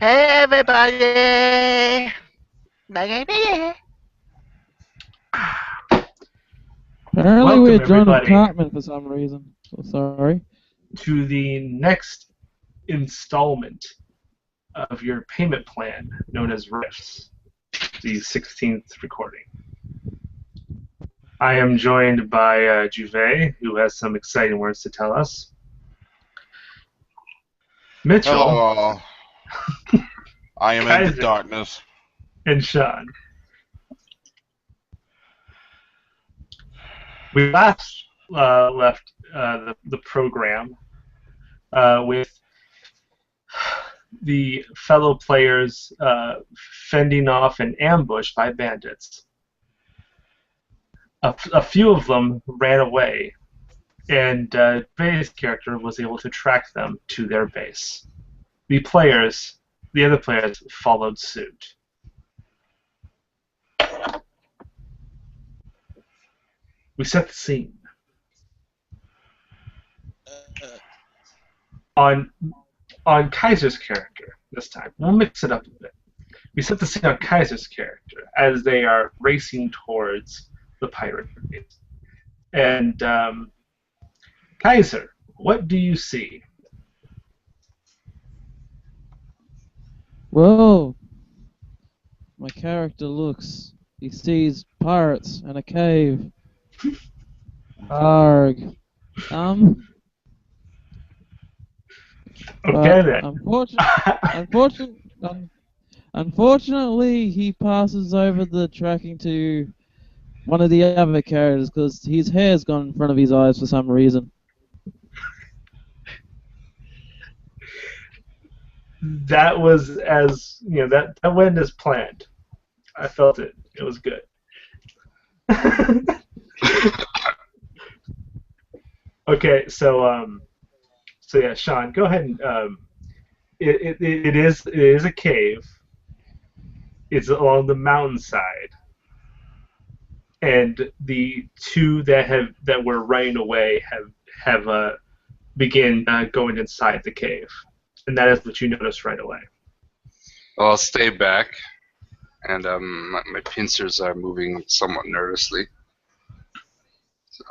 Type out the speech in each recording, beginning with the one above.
Hey everybody! Baby. Apparently we're Welcome, joining everybody, Cartman for some reason. So sorry. to the next installment of your payment plan known as RIFTS, the 16th recording. I am joined by Juve, who has some exciting words to tell us. Mitchell, Hello. I am in the Kaiser, darkness. and Sean. We last left the program with the fellow players fending off an ambush by bandits. A few of them ran away, and Bay's character was able to track them to their base. The other players, followed suit. We set the scene. On Kaiser's character this time, we'll mix it up a bit. We set the scene on Kaiser's character as they are racing towards the pirate base. And Kaiser, what do you see? Well, my character looks. He sees pirates and a cave. Arg. Okay But then. unfortunately, he passes over the tracking to one of the other characters because his hair's gone in front of his eyes for some reason. That was that went as planned. I felt it. It was good. Okay, so yeah, Sean, go ahead and it is a cave. It's along the mountainside, and the two that were running away have begin going inside the cave, and that is what you notice right away. Well, I'll stay back, and my pincers are moving somewhat nervously. So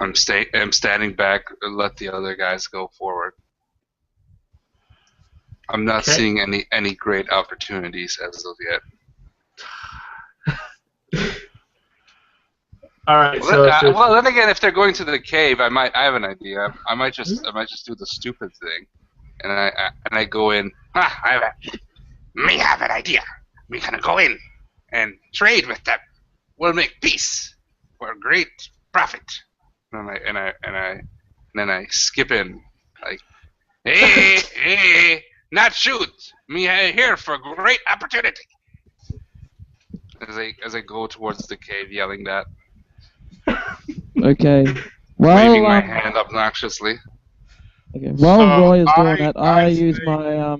I'm standing back and let the other guys go forward. I'm not seeing any great opportunities as of yet. All right. Well, then again, if they're going to the cave, I have an idea. I might just do the stupid thing, and I go in. Me have an idea. We gonna go in and trade with them. We'll make peace for great profit. And then I skip in like, hey, not shoot me here for great opportunity. As I go towards the cave, yelling that. Okay. Well, waving my hand obnoxiously. Okay. While Roy is doing that, I use my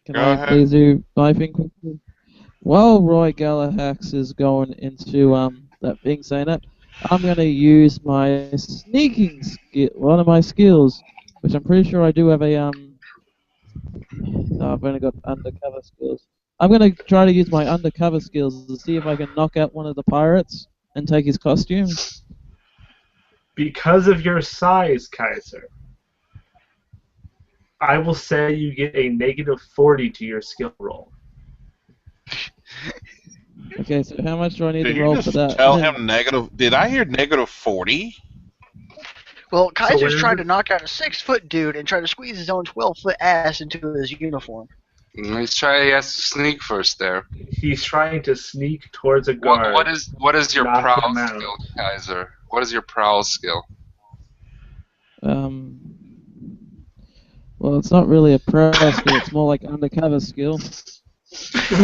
Can I please do my thing quickly? While Roy Galahax is going into that thing saying that, I'm gonna use my sneaking skill, one of my skills, which I'm pretty sure I do have a No, I've only got undercover skills. I'm gonna try to use my undercover skills to see if I can knock out one of the pirates and take his costume. Because of your size, Kaiser, I will say you get a -40 to your skill roll. Okay, so how much do I need Did to you roll just for that? tell him negative? Did I hear -40? Well, Kaiser's So trying to knock out a 6-foot dude and try to squeeze his own 12-foot ass into his uniform. He has to sneak first there. He's trying to sneak towards a guard. What is your knock prowl him out. skill, Kaiser? What is your prowl skill? Well, it's not really a pro skill, it's more like undercover skill.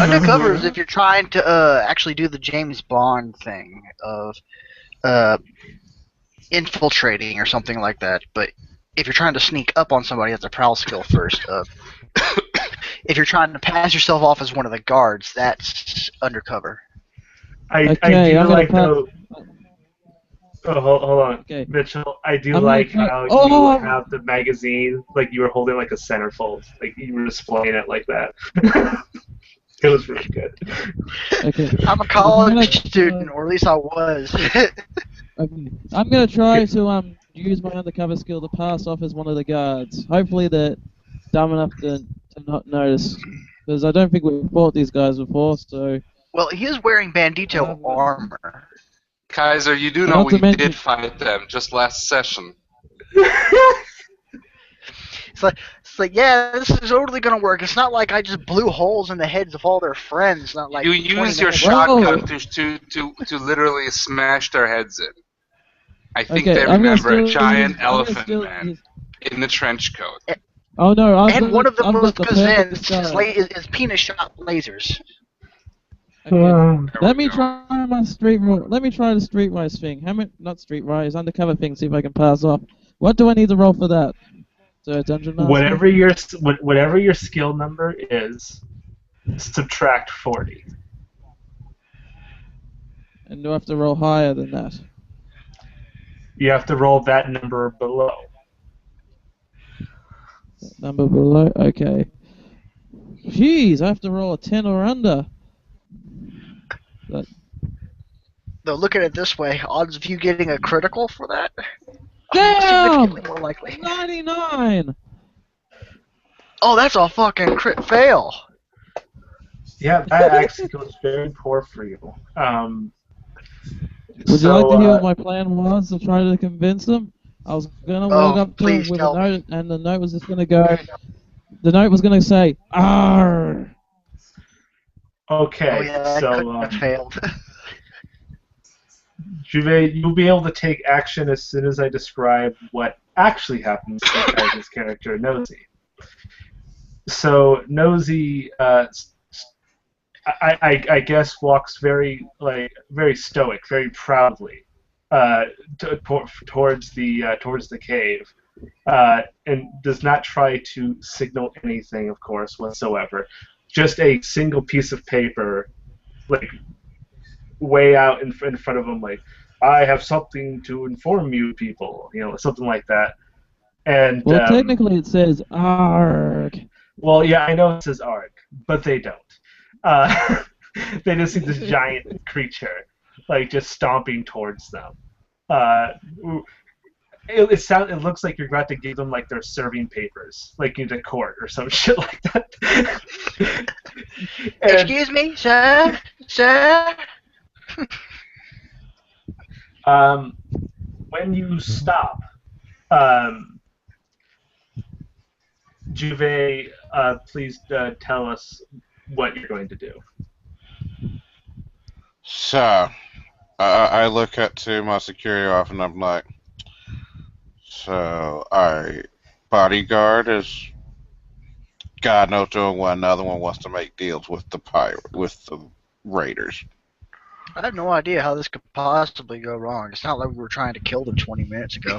Undercover is if you're trying to actually do the James Bond thing of infiltrating or something like that. But if you're trying to sneak up on somebody, that's a prowl skill first. If you're trying to pass yourself off as one of the guards, that's undercover. I Okay, do I'm like gonna though. Oh, hold on, Okay. Mitchell. I do I'm like gonna try- how Oh! you have the magazine like you were holding like a centerfold, like you were displaying it like that. It was really good. Okay. I'm a I'm college gonna student, or at least I was. Okay. I'm gonna try to use my undercover skill to pass off as one of the guards. Hopefully they're dumb enough to not notice, because I don't think we've fought these guys before. So Well, he is wearing bandito Um, armor. Kaiser, you do know Not to we mention- did fight them just last session. It's like, yeah, this is totally gonna work. It's not like I just blew holes in the heads of all their friends. Not like You 20 use your minutes shotgun Whoa. to literally smash their heads in. I think Okay, they I'm gonna remember a still giant use- I'm gonna elephant still man use- in the trench coat. Oh no! And one of them was the perfect convinced disguise. his penis shot lasers. Okay. There Let we me go. try my Let me try the streetwise thing. How many? Not streetwise, undercover thing. See if I can pass off. What do I need to roll for that? So dungeon master. Whatever your skill number is, subtract 40. And do I have to roll higher than that? You have to roll that number below. That number below. Okay. Jeez, I have to roll a 10 or under. That, Though, look at it this way: odds of you getting a critical for that damn! significantly more likely. 99. Oh, that's a fucking crit fail. Yeah, that actually goes very poor for you. Would you like to hear what my plan was to try to convince them? I was gonna walk up to please them with a tell me. note, and the note was just gonna go. The note was gonna say, "Arr." Okay, Oh yeah, that so couldn't have failed. Juve, you'll be able to take action as soon as I describe what actually happens to Kaiser's character, Nosy. So Nosy, I guess, walks very stoic, very proudly towards the cave, and does not try to signal anything, of course, whatsoever. Just a single piece of paper, like way out in front of him, like, I have something to inform you, people, something like that. And Well, technically it says "Arg." well, yeah, I know it says "arg," but they don't. They just see this giant creature, like, just stomping towards them. It looks like you're about to give them, like, their serving papers, like into court or some shit like that. And, Excuse me, sir? Sir? when you stop, Juve, please tell us what you're going to do. So, I look up to my security officer and I'm like, so, alright, bodyguard is God knows doing what, another one wants to make deals with the raiders. I have no idea how this could possibly go wrong. It's not like we were trying to kill them 20 minutes ago.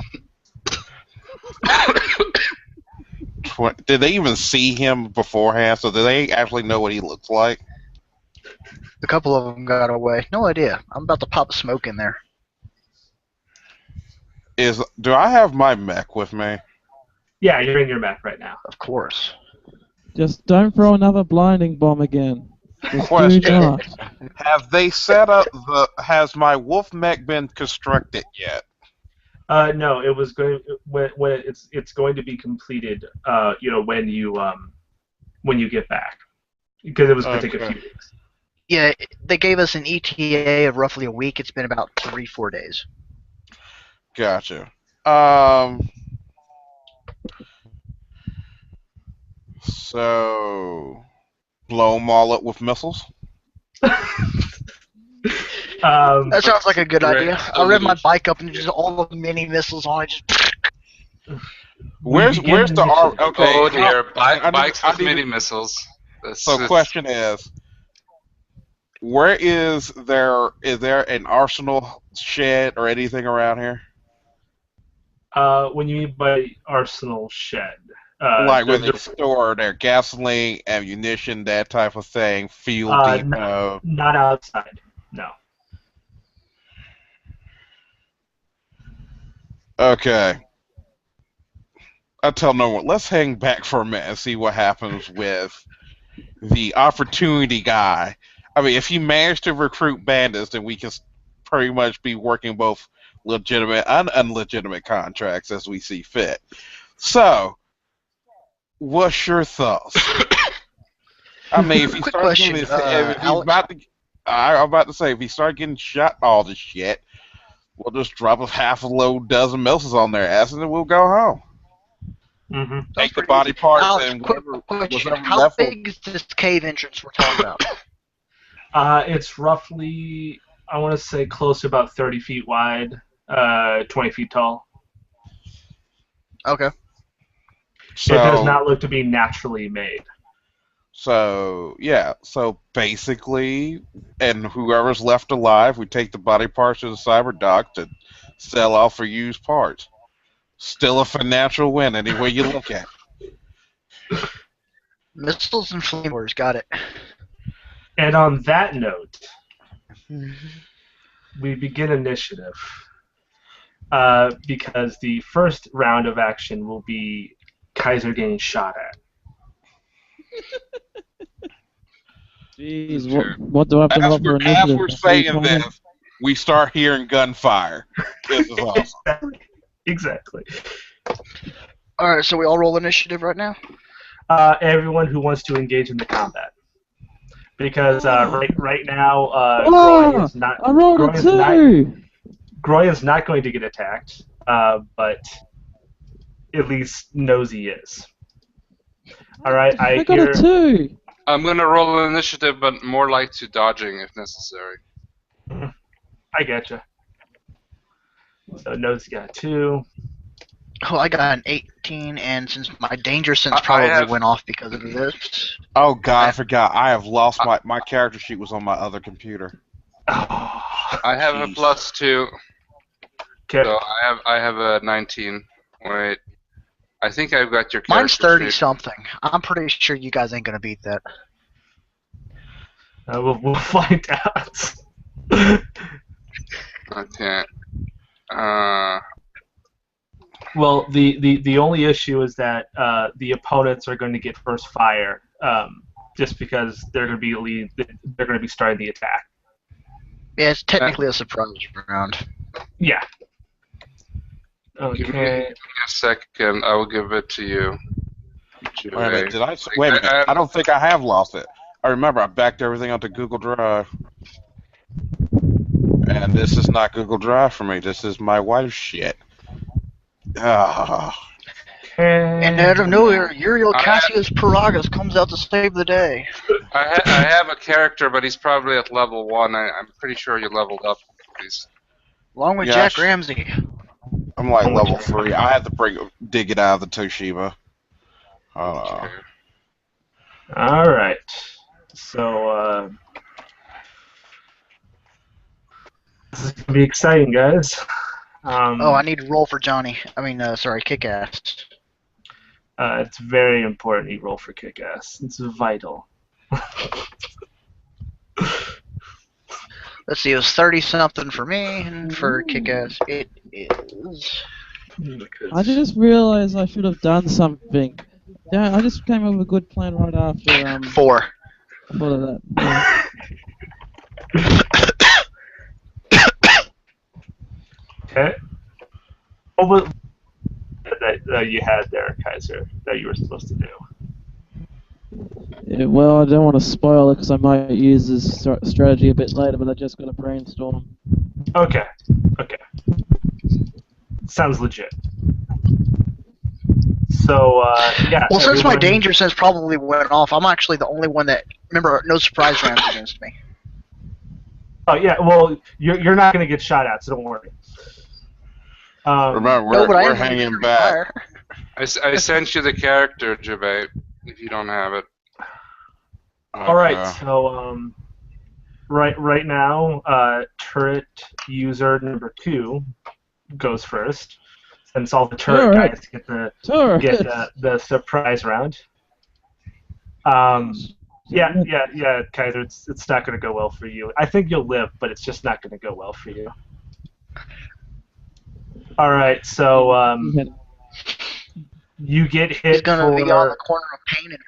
Did they even see him beforehand? So do they actually know what he looks like? A couple of them got away. No idea. I'm about to pop smoke in there. Do I have my mech with me? Yeah, you're in your mech right now. Of course. Just don't throw another blinding bomb again. Just Question. do not. Have they set up has my wolf mech been constructed yet? No, it was going when it's going to be completed. When you get back, because it was going to take a few weeks. Yeah, they gave us an ETA of roughly a week. It's been about 3-4 days. Gotcha. So blow them all up with missiles? That sounds like a good Right. idea. I'll rev my bike up and just all the mini missiles on it. Just Where's the arm? Okay. Oh dear, I bikes need with to- mini missiles. So question is, where is there an arsenal shed or anything around here? When you mean by arsenal shed, Like where they there's- store their gasoline, ammunition, that type of thing, fuel depot. not outside. No. Okay. I tell no one. Let's hang back for a minute and see what happens with the opportunity guy. I mean, if he managed to recruit bandits, then we can pretty much be working both legitimate and unlegitimate contracts as we see fit. So, what's your thoughts? I mean, if he Quick starts question, getting, if he's Alex. about to, I'm about to say, if he starts getting shot and all this shit, we'll just drop a half a load dozen missiles on their ass and then we'll go home. Mm-hmm. Take the body parts Alex, and quick whatever question. was How left. big is this cave entrance we're talking about? It's roughly, I want to say, close to about 30 feet wide, 20 feet tall. Okay. It does So, not look to be naturally made. so yeah. So basically, and whoever's left alive, we take the body parts to the cyber dock to sell off for used parts. Still a financial win, any way you look at it. Missiles and flamethrowers, got it. And on that note, we begin initiative. Because the first round of action will be Kaiser getting shot at. Jeez, Sure. what do I have to roll for initiative? As we're saying this, we start hearing gunfire. This is awesome. Exactly. Alright, so we all roll initiative right now? Everyone who wants to engage in the combat. Because right now, Oh, Groy is not. I rolled Groy a is not- 2! Groy is not going to get attacked, but at least knows he is. All right, I got a 2! I'm gonna roll an initiative, but more like to dodging if necessary. I getcha. So knows he got 2. Oh, I got an 18, and since my danger sense I probably have- went off because of this. Oh god, I forgot. I have lost my character sheet was on my other computer. Oh, I have a Jeez. +2, okay. so I have a 19. Wait, I think I've got your character Mine's 30 sheet. something. I'm pretty sure you guys ain't gonna beat that. We'll find out. Okay. Well, the only issue is that the opponents are going to get first fire, just because they're going to be starting the attack. Yeah, it's technically a surprise round. Yeah. Give me Okay. a second. I will give it to you. Wait a minute, Jay. wait a minute. I don't think I have lost it. I remember I backed everything onto Google Drive. And this is not Google Drive for me. This is my wife's shit. Ah. Okay. And out of nowhere, Uriel I- Cassius Paragas comes out to save the day. I have a character, but he's probably at level 1. I'm pretty sure you leveled up. Please. Along with Yeah, Jack Ramsey. I'm like level 3. I had to dig it out of the Toshiba. Okay. All right. So this is gonna be exciting, guys. Oh, I need to roll for Johnny. Sorry, Kick-Ass. It's very important you roll for kick-ass. It's vital. Let's see, it was 30-something for me, and for Kick-Ass, it is... I just realized I should have done something. Yeah, I just came up with a good plan right after 4. for that. Yeah. Okay. What was that you had there, Kaiser, that you were supposed to do? Yeah, well, I don't want to spoil it because I might use this strategy a bit later, but I just got to brainstorm. Okay. Okay. Sounds legit. So, yeah. Well, since my everyone- danger sense probably went off, I'm actually the only one that... Remember, no surprise rounds against me. Oh, yeah, well, you're not going to get shot at, so don't worry. Remember, No, but I we're am gonna hanging shoot back. fire. I sent you the character, Jabate, if you don't have it. All right, so right now, turret user number 2 goes first, since all the turret All right. guys get the Sure. the surprise round. Yeah, Kaiser, it's not going to go well for you. I think you'll live, but it's just not going to go well for you. All right, so you get hit He's gonna be on the for. corner of pain and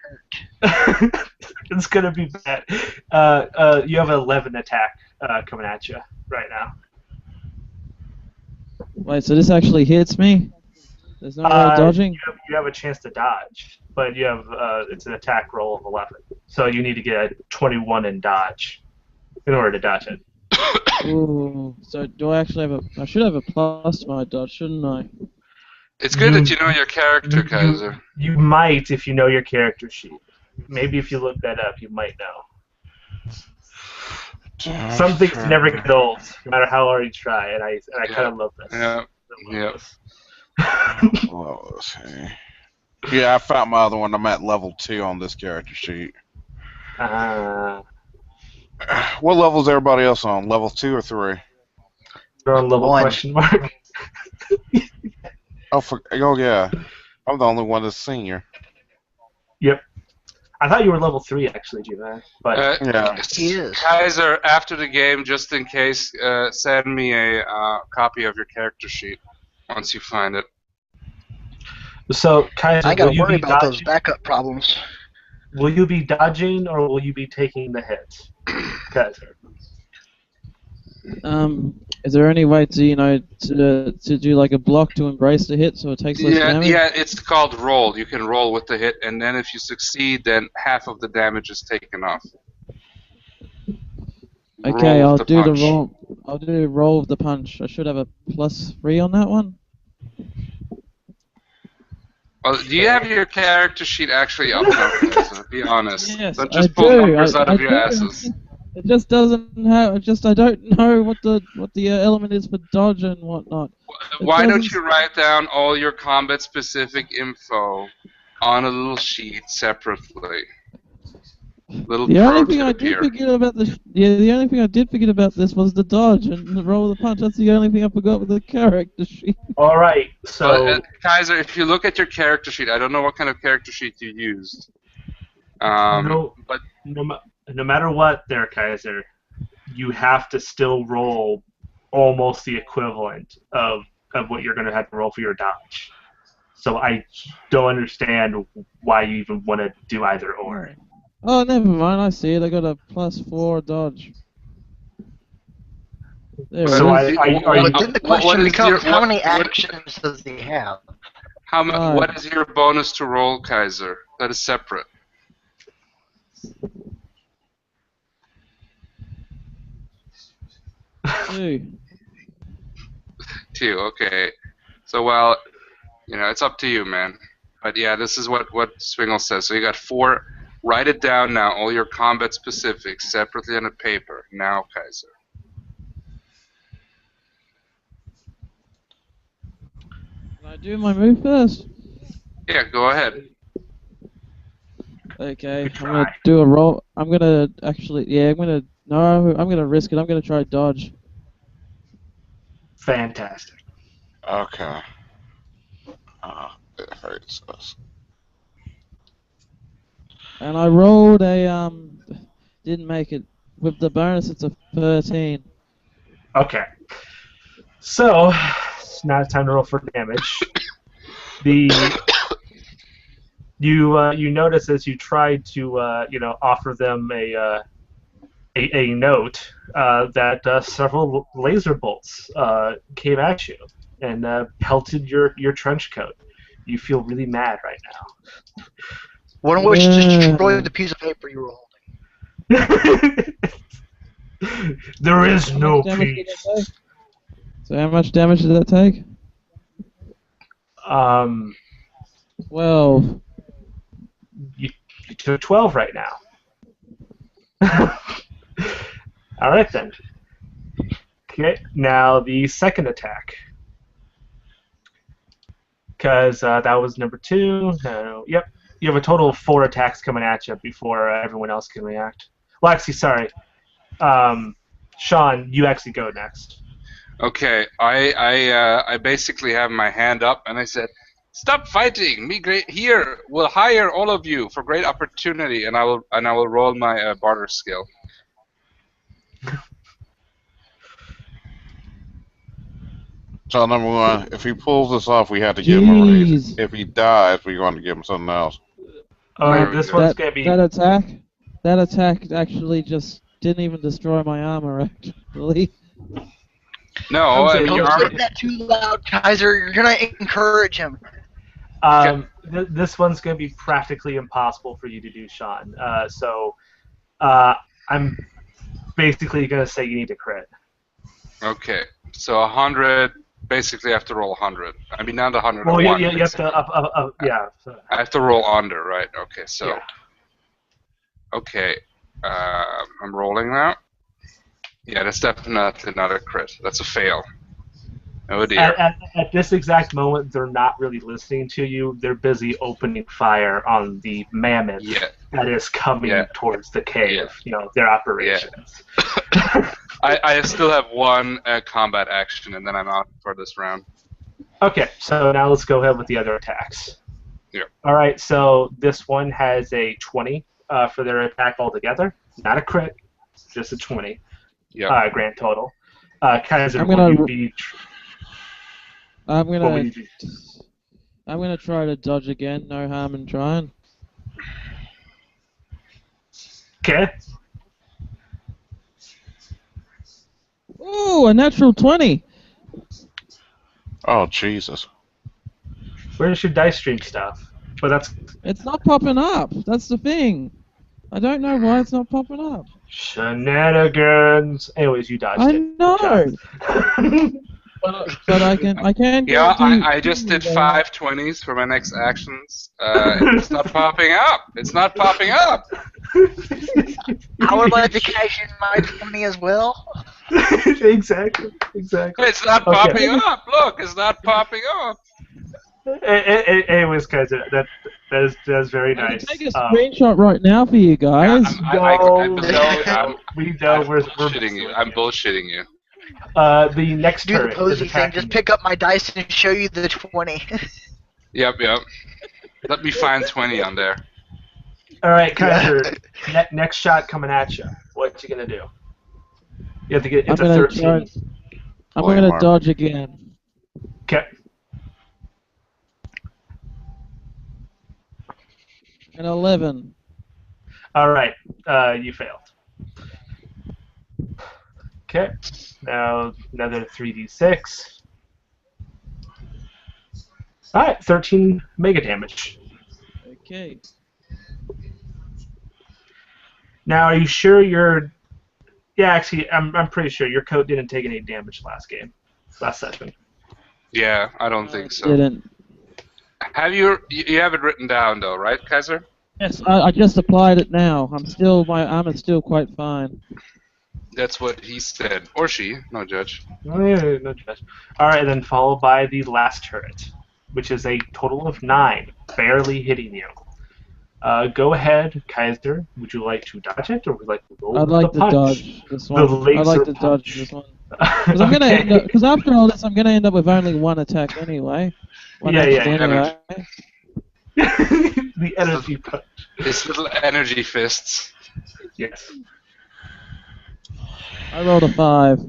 hurt. It's gonna be bad. You have an 11 attack coming at you right now. Wait, so this actually hits me? There's no more dodging? You have a chance to dodge, but you have it's an attack roll of 11. So you need to get a 21 in dodge in order to dodge it. Ooh, so do I actually have I should have a plus to my dodge, shouldn't I? It's good that you know your character, Kaiser. You might if you know your character sheet. Maybe if you look that up, you might know. Some things never get old, no matter how hard you try, and I kind of love this. Yeah. Yeah, I found my other one. I'm at level 2 on this character sheet. What level is everybody else on? Level 2 or 3? They're on level 1. question mark. Oh yeah, I'm the only one that's senior. Yep. I thought you were level 3 actually, G-Man. But Yeah. He is. Kaiser, after the game, just in case, send me a copy of your character sheet once you find it. so, Kaiser, I gotta will you worry be about those dodging? backup problems. Will you be dodging or will you be taking the hit, Kaiser? Is there any way to to do like a block to embrace the hit so it takes less damage? Yeah, it's called roll. You can roll with the hit, and then if you succeed, then half of the damage is taken off. Okay, Roll I'll the do punch. the roll. I'll do roll of the punch. I should have a +3 on that one. Well, do you have your character sheet actually up now, Kaiser? Be honest. Yes, Don't I just pull do. numbers out I of your do. asses. It just doesn't have. I don't know what the element is for dodge and whatnot. Why don't you write down all your combat-specific info on a little sheet separately? Little The pro only thing I tip did here. forget about the only thing I did forget about this was the dodge and the roll of the punch. That's the only thing I forgot with the character sheet. All right, so Well, Kaiser, if you look at your character sheet, I don't know what kind of character sheet you used. But no matter what, there, Kaiser, you have to still roll almost the equivalent of what you're going to have to roll for your dodge. So I don't understand why you even want to do either or. Oh, never mind. I see it. I got a +4 dodge. There So it is. But then the question what is becomes, your- how many what- actions does he have? What is your bonus to roll, Kaiser? That is separate. 2. 2, okay. So, well, it's up to you, man. But yeah, this is what Swingle says. So you got 4. Write it down now, all your combat specifics separately on a paper. Now, Kaiser. Can I do my move first? Yeah, go ahead. Okay, I'm gonna do a roll. I'm gonna actually, I'm gonna risk it. I'm gonna try dodge. Fantastic. Okay. It hurts us. And I rolled a didn't make it. With the bonus, it's a 13. Okay. So now it's time to roll for damage. You notice as you tried to offer them a note that several laser bolts came at you and pelted your trench coat. You feel really mad right now. One of which just destroyed the piece of paper you were holding. There is no How much damage did peace. that take? So how much damage did that take? 12. You took 12 right now. All right then. Okay, now the second attack. Because that was number 2. Yep, you have a total of 4 attacks coming at you before everyone else can react. Well, actually, sorry. Sean, you actually go next. Okay, I basically have my hand up and I said, "Stop fighting! Me great here will hire all of you for great opportunity," and I will roll my barter skill. So number one, if he pulls this off, we have to give him a raise. Jeez. If he dies, we're going to give him something else. Alright, Very this good. one's gonna be. That attack actually just didn't even destroy my armor. Actually, No, I'm saying your you're Don't armor. say that too loud, Kaiser. You're gonna encourage him. This one's gonna be practically impossible for you to do, Sean. I'm basically gonna say you need to crit. Okay, so 100. Basically, I have to roll 100. I mean, not 100. Well, one, you have to yeah. I have to roll under, right? Okay, so Yeah. okay, I'm rolling now. Yeah, that's definitely not a crit. That's a fail. Oh dear. At this exact moment, they're not really listening to you. They're busy opening fire on the mammoth Yeah. that is coming Yeah. towards the cave. Yeah. You know, their operations. I still have one combat action, and then I'm out for this round. Okay, so now let's go ahead with the other attacks. Yeah. All right, so this one has a 20 for their attack altogether. Not a crit, just a 20 Yeah. grand total. Kaiser, I'm will gonna- you be... I'm What will gonna you do? I'm gonna try to dodge again. No harm in trying. Okay. Ooh, a natural 20. Oh, Jesus. Where's your dice stream stuff? But that's It's not popping up. That's the thing. I don't know why it's not popping up. shenanigans. Anyways, you dodged I it. know, Good job. but I can. Yeah, do- I just did 5 20s for my next actions. It's not popping up. It's not popping up. I would like to cash in my 20 as well. Exactly. It's not Okay. popping up. Look, it's not popping up. Anyways, guys, that is very I can nice. take a screenshot right now for you guys. We know we're bullshitting you. I'm bullshitting you. The next Do the turret is posy thing. attacking. Just pick up my dice and show you the 20. Yep. Let me find 20 on there. All right, Kaiser. Next shot coming at you. What you gonna do? You have to get. It's a I'm gonna 13. try- I'm Blame gonna Mark. dodge again. Okay. An 11. All right. You failed. Okay. Now another 3d6. All right, 13 mega damage. Okay. Now, are you sure you're? Yeah, actually, I'm pretty sure your coat didn't take any damage last session. Yeah, I don't think so. Didn't. Have you have it written down though, right, Kaiser? Yes, I just applied it now. My armor's still quite fine. That's what he said, or she. No judge. Oh, yeah, no judge. All right, then followed by the last turret, which is a total of 9, barely hitting you. Go ahead, Kaiser. Would you like to dodge it, or would you like to roll I'd the like to punch? dodge this The one. laser I'd like to punch. dodge this one. Because after all this, I'm gonna end up with only one attack anyway. One Yeah, action yeah, anyway. The energy punch. His little energy fists. Yes. I rolled a 5.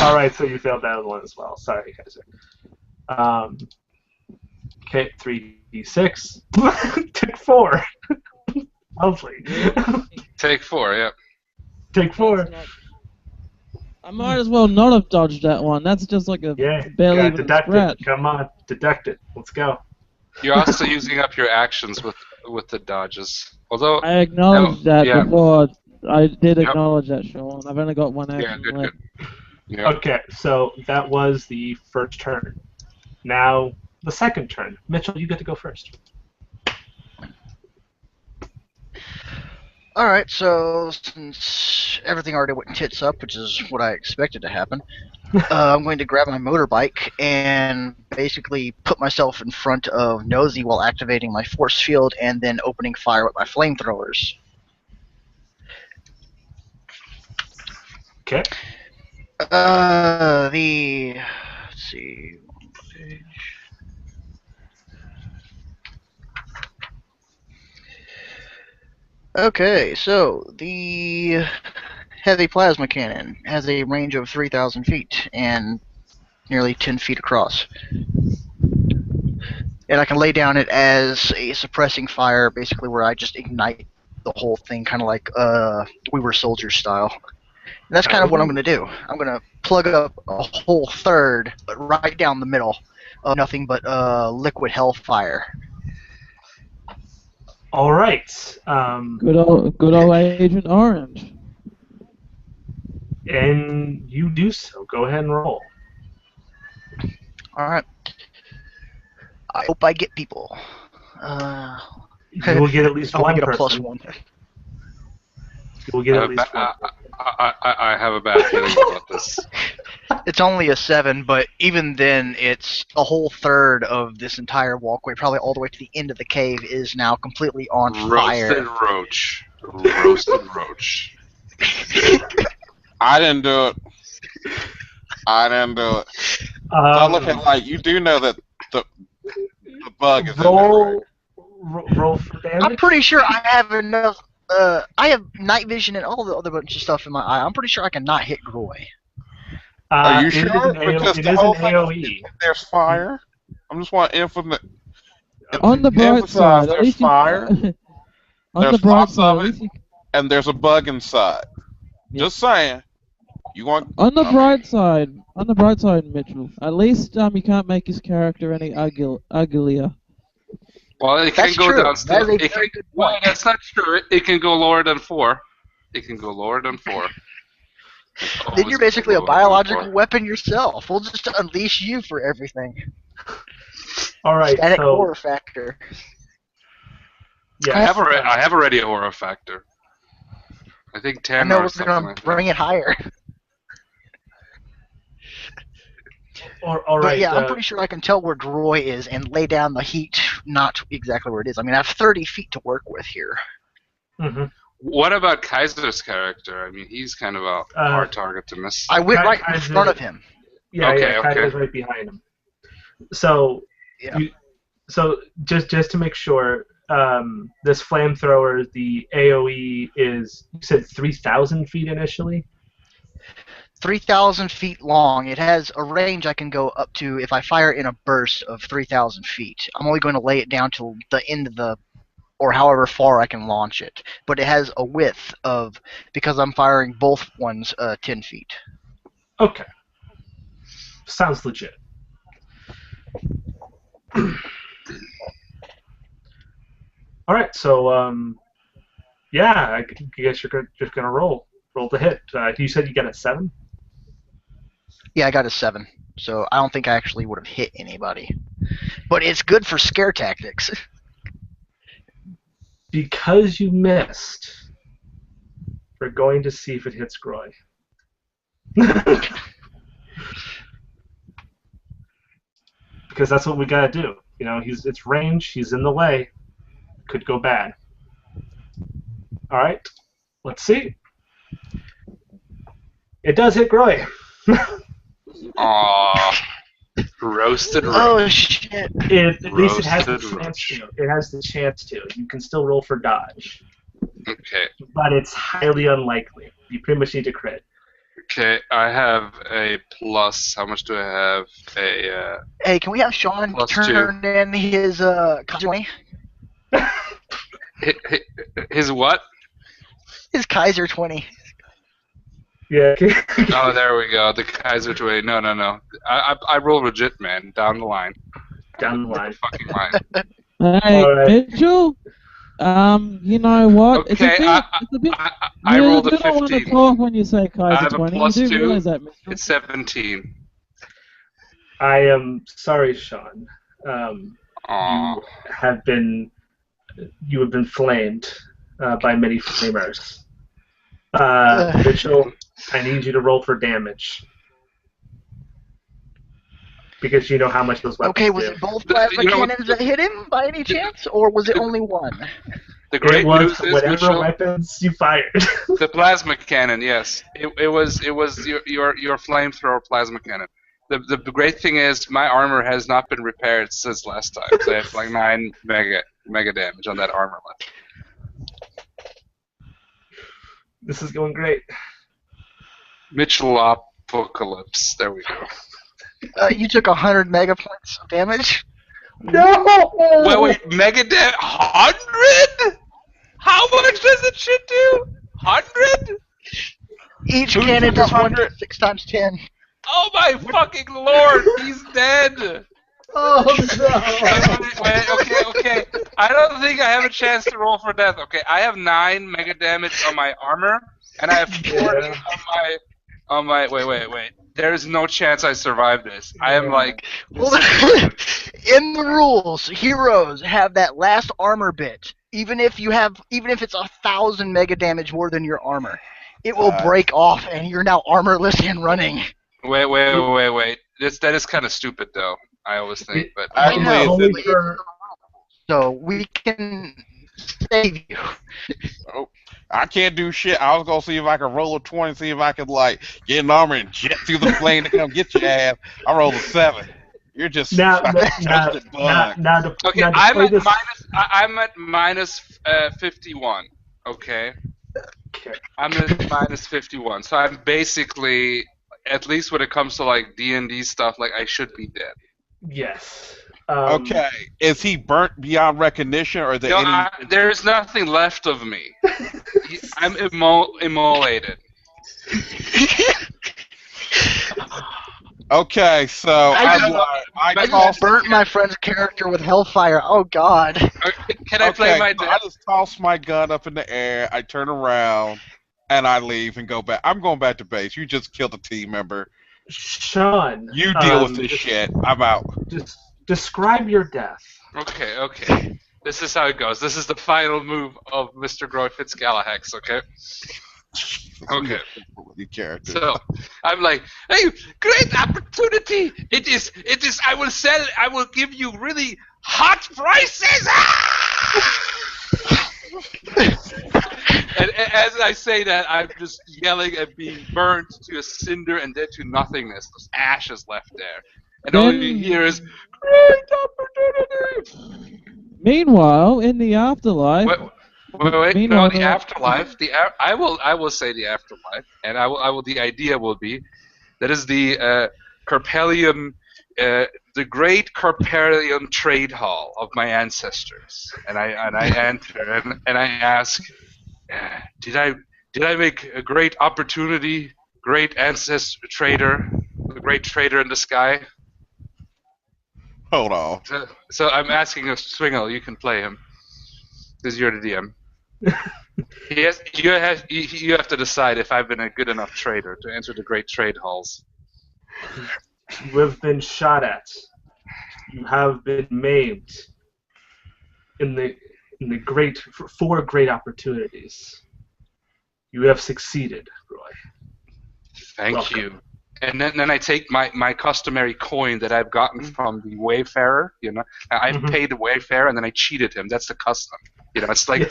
All right, so you failed that one as well. Sorry, Kaiser. Okay, 3d6. Take 4. Lovely. Take 4. Yep. Take 4. I might as well not have dodged that one. That's just like a Yeah, barely gotta even a deduct scratch. it. Come on, deduct it. Let's go. You're also using up your actions with the dodges. Although, I acknowledged that yeah. before. I did Yep. acknowledge that, Sean. I've only got one yeah, action good, left. good. Yeah. Okay, so that was the first turn. Now, the second turn. Mitchell, you get to go first. Alright, so since everything already went tits up, which is what I expected to happen, I'm going to grab my motorbike and basically put myself in front of Nosy while activating my force field and then opening fire with my flamethrowers. Okay. Let's see. Okay, so the heavy plasma cannon has a range of 3,000 feet, and nearly 10 feet across. And I can lay down it as a suppressing fire, basically where I just ignite the whole thing, kind of like We Were Soldiers style. And that's kind of what I'm going to do. I'm going to plug up a whole third, but right down the middle of nothing but liquid hellfire. All right. Good old Agent Orange. And you do so. Go ahead and roll. All right. I hope I get people. You will get at least I'll one get a person. +1. You will get at least one. I have a bad feeling about this. It's only a 7, but even then, it's a whole third of this entire walkway, probably all the way to the end of the cave, is now completely on Roasted fire. roach. Roasted roach. I didn't do it. So look at like you do know that the bug is in there, right? Roll for damage. I'm pretty sure I have enough. I have night vision and all the other bunch of stuff in my eye. I'm pretty sure I can not hit Groy. Are you It is sure? an Because it the is whole an thing AOE. there's fire. I just want infinite. On the bright emphasize side, at there's least fire. on There's the bright lots side, of at it. least you, And there's a bug inside. Yeah. Just saying. You want on the bright side, Mitchell. At least you can't make his character any uglier. Well, it can That's go true. down still. That is a It can, very good well, point. that's not true. It can go lower than 4. It can go lower than 4. Then you're basically a biological weapon yourself. We'll just unleash you for everything. All right. Static So horror factor. yeah, I have already a horror factor. I think 10 I know or we're something going like to that. bring it higher. all But right. yeah, I'm pretty sure I can tell where Groy is and lay down the heat, not exactly where it is. I mean, I have 30 feet to work with here. Mhm. What about Kaiser's character? I mean, he's kind of a hard target to miss. I went right in Kaiser- front of him. Yeah, Okay, yeah. Kaiser's right behind him. So, Yeah. so just to make sure, this flamethrower, the AOE is, you said 3,000 feet initially. 3,000 feet long. It has a range I can go up to if I fire in a burst of 3,000 feet. I'm only going to lay it down to the end of the, or however far I can launch it. But it has a width of, because I'm firing both ones, 10 feet. Okay. Sounds legit. All right, so yeah, I guess you're just gonna roll the hit. You said you got a 7. Yeah, I got a 7. So I don't think I actually would have hit anybody. But it's good for scare tactics. Because you missed, we're going to see if it hits Groy. Because that's what we gotta do. You know, it's range. He's in the way. Could go bad. All right, let's see. It does hit Groy. Aww. Roasted roach. Oh, shit. At least it has the Roasted chance roach. to. It has the chance to. You can still roll for dodge, Okay. but it's highly unlikely. You pretty much need to crit. Okay, I have a plus. How much do I have? A Hey, can we have Sean turn in his Kaiser 20? his what? His Kaiser 20. Yeah. Oh, there we go. The Kaiser 20. No. I roll legit, man. Down the line. Down the line. Fucking line. Hey, All right. Mitchell. You know what? Okay, it's a bit. I you rolled a don't want to 15. talk when you say I Kaiser have a 20. plus You do 2. realize that, Mitchell. It's 17. I am sorry, Sean. Aww. You have been flamed by many flamers. Mitchell, I need you to roll for damage. Because you know how much those weapons Okay, was do. it both plasma You know what- cannons that hit him by any chance, or was it only one? The great It was news is, whatever Mitchell, weapons you fired. the plasma cannon. Yes, it was your flamethrower plasma cannon. The great thing is my armor has not been repaired since last time. So I have like 9 mega damage on that armor left. This is going great. Mitchell Apocalypse. There we go. You took 100 mega points of damage. No! Wait, Mega Damage 100? How much does it shit do? 100? Each Who cannon took does 100? 1d6 times 10. Oh my fucking lord, he's dead! Oh Okay. I don't think I have a chance to roll for death. Okay, I have 9 mega damage on my armor, and I have 40 Yeah. on my. Wait. There's no chance I survive this. I am Yeah. like. Well, in the rules, heroes have that last armor bit. Even if it's 1,000 mega damage more than your armor, it will break off, and you're now armorless and running. Wait. That is kind of stupid though. I always think, but I know. Actually, Only but for So we can save you. I can't do shit. I was gonna see if I could roll a 20, see if I could like get an armor and jet through the plane to come get your ass. I rolled a 7. You're just now. toasted bug. okay. Now to I'm play at this. I'm at minus 51. Okay. Okay. I'm at minus 51, so I'm basically, at least when it comes to like D&D stuff, like I should be dead. Yes. Okay, is he burnt beyond recognition, or the No, enemy? there's nothing left of me. I'm immolated. Okay, so I just burnt my friend's character with hellfire. Oh God. Can I play my so I death? just toss my gun up in the air. I turn around and I leave and go back. I'm going back to base. You just killed a team member. Sean. You deal with this shit. I'm out. Just describe your death. Okay. This is how it goes. This is the final move of Mr. Groy Fitzgalahax, okay? Okay. The character. So, I'm like, hey, great opportunity! It is, I will give you really hot prices! And as I say that, I'm just yelling and being burned to a cinder and then to nothingness. There's ashes left there. And all you hear is, great opportunity! Meanwhile, in the afterlife. Wait. Meanwhile, No, the afterlife. I will say the afterlife, and I will. The idea will be that is the Carpelium, the great Carpelium trade hall of my ancestors, and I enter and I ask, did I make a great opportunity, great ancestor trader, the great trader in the sky? Hold on. So I'm asking a Swingle. You can play him because you're the DM. You have to decide if I've been a good enough trader to enter the great trade halls. You have been shot at. You have been maimed. In the great 4 great opportunities. You have succeeded, Roy. Thank you. And then I take my customary coin that I've gotten from the Wayfarer. You know, I paid the Wayfarer and then I cheated him. That's the custom. You know, it's like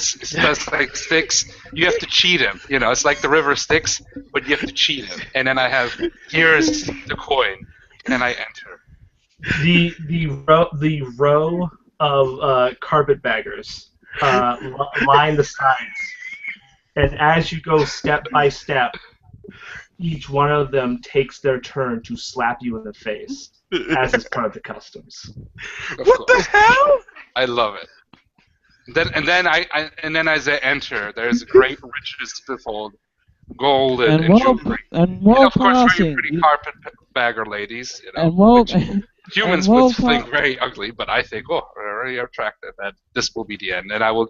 Styx. You have to cheat him. You know, it's like the river Styx, but you have to cheat him. And then I have, here's the coin, and I enter. The row of carpetbaggers line the sides, and as you go step by step, each one of them takes their turn to slap you in the face, as is part of the customs. What the hell? I love it. And then as I enter, there's great riches before gold and jewelry. And of course, very passing, pretty carpetbagger ladies. You know, and while humans and would think very ugly, but I think, oh, very attractive. And this will be the end. And I will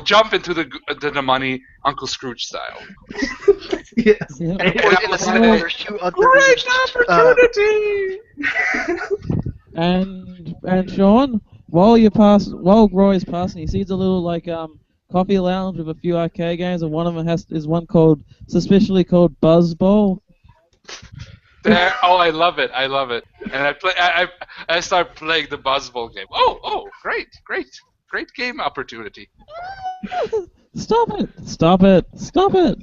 jump into the money, Uncle Scrooge style. Yes. Yeah. And I will say, There's 2 other great opportunity. And Sean, while Roy's passing, he sees a little coffee lounge with a few arcade games, and one of them is one suspiciously called Buzz Bowl. I love it. And I start playing the Buzz Bowl game. Oh, great game opportunity. Stop it! Stop it! Stop it!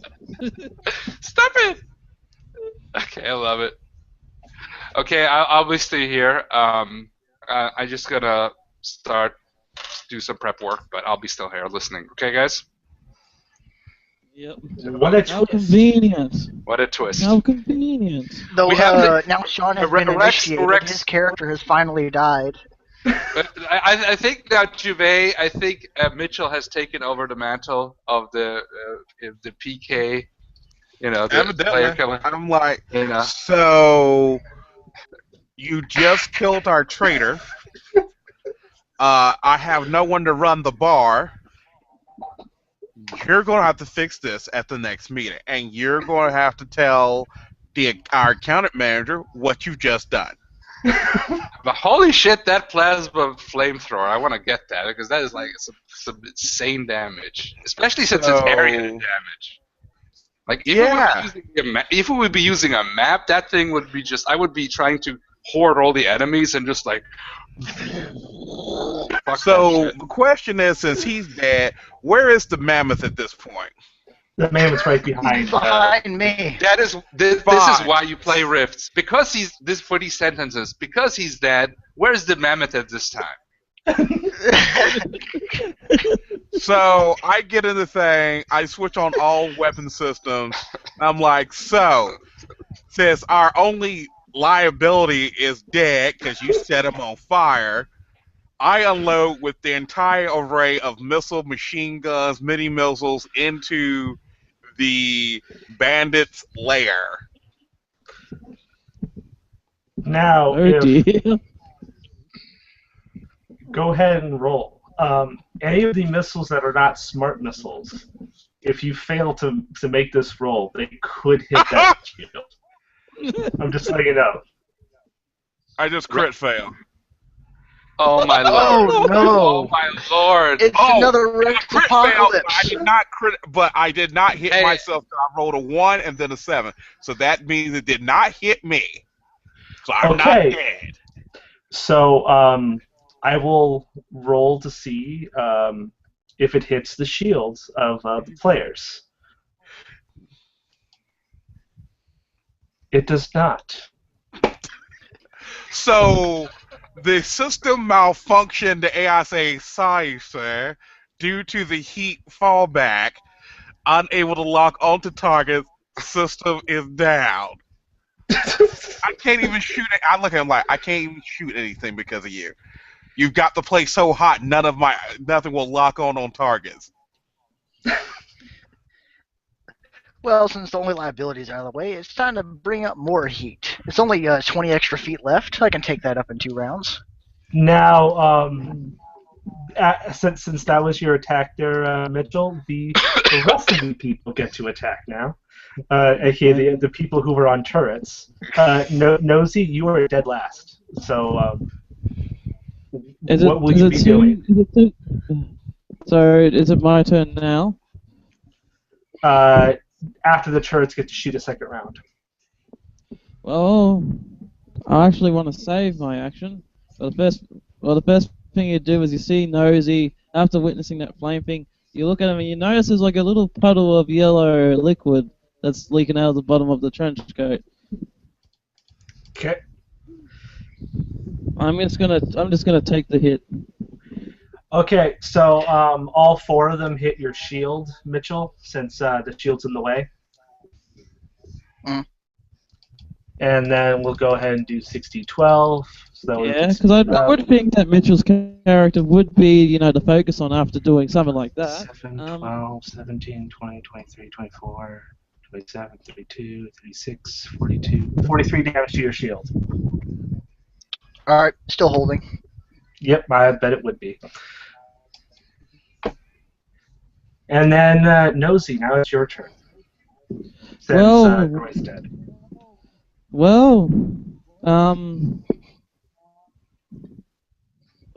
Stop it! Okay, I love it. Okay, I'll be stay here. I just gotta do some prep work, but I'll be still here listening. Okay, guys? Yep. What a How twist. convenient. What a twist. How convenient. Though We have now Sean has been Rex- initiated, Rex- his character has finally died. But I think now Juve, I think Mitchell has taken over the mantle of the PK, the player Evidently, killer. I'm like, You know. so you just killed our traitor. I have no one to run the bar. You're going to have to fix this at the next meeting, and you're going to have to tell our accountant manager what you've just done. But holy shit, that plasma flamethrower! I want to get that because that is like some insane damage, especially since it's area damage. Like if we would be using a map, that thing would be I would be trying to hoard all the enemies and just like. So the question is, since he's dead, where is the mammoth at this point? The man was right behind. Behind me. That is this is why you play Rifts, because he's this for these sentences. Because he's dead. Where's the mammoth at this time? So I get in the thing, I switch on all weapon systems. I'm like, so since our only liability is dead because you set him on fire, I unload with the entire array of machine guns, mini missiles into the bandit's lair. Now, Oh dear. Go ahead and roll. Any of the missiles that are not smart missiles, if you fail to make this roll, they could hit that shield. I'm just letting you know. I just crit fail. Oh my lord! Oh no! Oh my lord! It's another Rex crit apocalypse. fail, but I did not hit myself. I rolled a 1 and then a 7, so that means it did not hit me. So I'm not dead. So I will roll to see if it hits the shields of the players. It does not. So the system malfunctioned, the AI say, sorry, sir, due to the heat fallback, unable to lock onto targets, system is down. I can't even shoot it. I look at him like, I can't even shoot anything because of you. You've got the place so hot, nothing will lock on targets. Well, since the only liabilities are out of the way, it's time to bring up more heat. It's only 20 extra feet left. I can take that up in 2 rounds. Now, since that was your attack there, Mitchell, the rest of the people get to attack now. aka the people who were on turrets. Nosy, you are dead last. So, what will you be doing? So, is it my turn now? After the turrets get to shoot a second round. Well, I actually want to save my action. But the first thing you do is you see Nosy, after witnessing that flame thing, you look at him and you notice there's like a little puddle of yellow liquid that's leaking out of the bottom of the trench coat. Okay. I'm just gonna take the hit. Okay, so all 4 of them hit your shield, Mitchell, since the shield's in the way. Mm. And then we'll go ahead and do 60-12. So Yeah, because I would think that Mitchell's character would be, the focus on after doing something like that. 7, 12, 17, 20, 23, 24, 27, 32, 36, 42, 43 damage to your shield. Alright, still holding. Yep, I bet it would be. And then, Nosy, now it's your turn. Since Roy's dead. Well,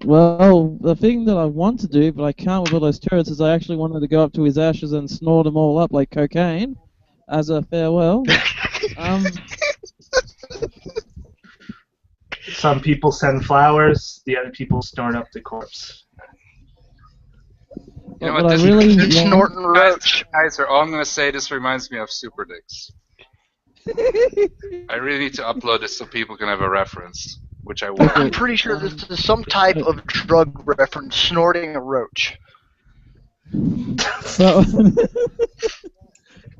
the thing that I want to do, but I can't with all those turrets, is I actually wanted to go up to his ashes and snort them all up like cocaine as a farewell. Some people send flowers, the other people snort up the corpse. You know But what? I This, really It's Snorton Roach. guys, are all I'm gonna say. This reminds me of Super Dicks. I really need to upload this so people can have a reference, which I will. I'm pretty sure this is some type of drug reference, snorting a roach. So,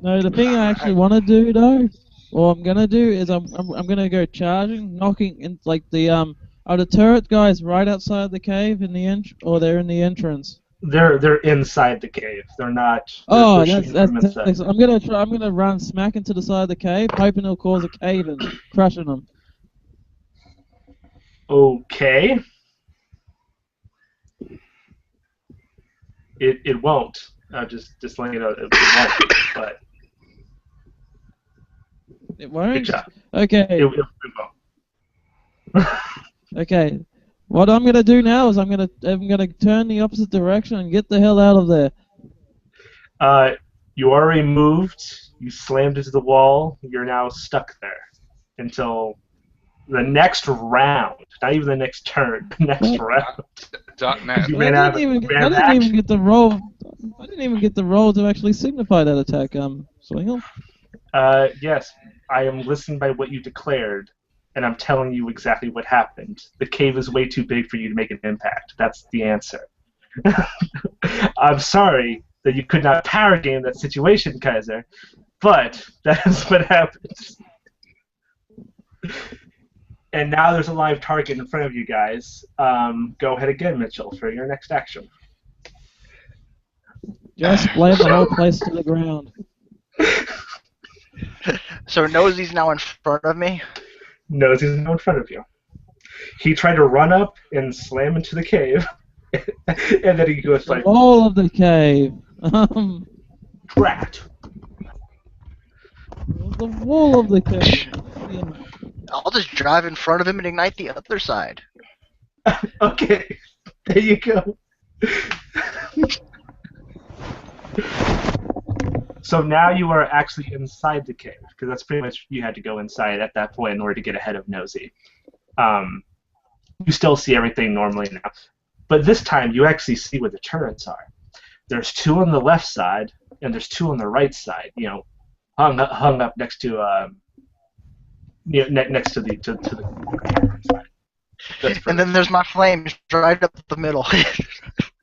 No, the thing I actually want to do though, or I'm gonna do is I'm gonna go charging, knocking in like the are the turret guys right outside the cave in the or they're in the entrance. They're inside the cave. They're not. Oh, they're that's shooting that's from inside. excellent. I'm gonna run smack into the side of the cave, hoping it'll cause a cave and crushing them. Okay. It won't. Just letting you know it won't. But It good won't. job. Okay. It won't. Okay. What I'm gonna do now is I'm gonna turn the opposite direction and get the hell out of there. You already moved. You slammed into the wall. You're now stuck there until the next round. Not even the next turn. The next round. .net. You I ran out. didn't Ran even get the roll. I didn't even get the roll to actually signify that attack. Swingle. Yes, I am listening by what you declared, and I'm telling you exactly what happened. The cave is way too big for you to make an impact. That's the answer. I'm sorry that you could not power game that situation, Kaiser, but that is what happened. And now there's a live target in front of you guys. Go ahead again, Mitchell, for your next action. Just lay the whole place to the ground. So Nosy's now in front of me. Nosy's now in front of you. He tried to run up and slam into the cave, and then he goes The like, wall of the cave. "Drat." The wall of the cave. I'll just drive in front of him and ignite the other side. Okay, there you go. So now you are actually inside the cave, because that's pretty much you had to go inside at that point in order to get ahead of Nosy. You still see everything normally now, but this time you actually see where the turrets are. There's two on the left side, and there's two on the right side. You know, hung up next to next to the side. And then there's my flames right up the middle.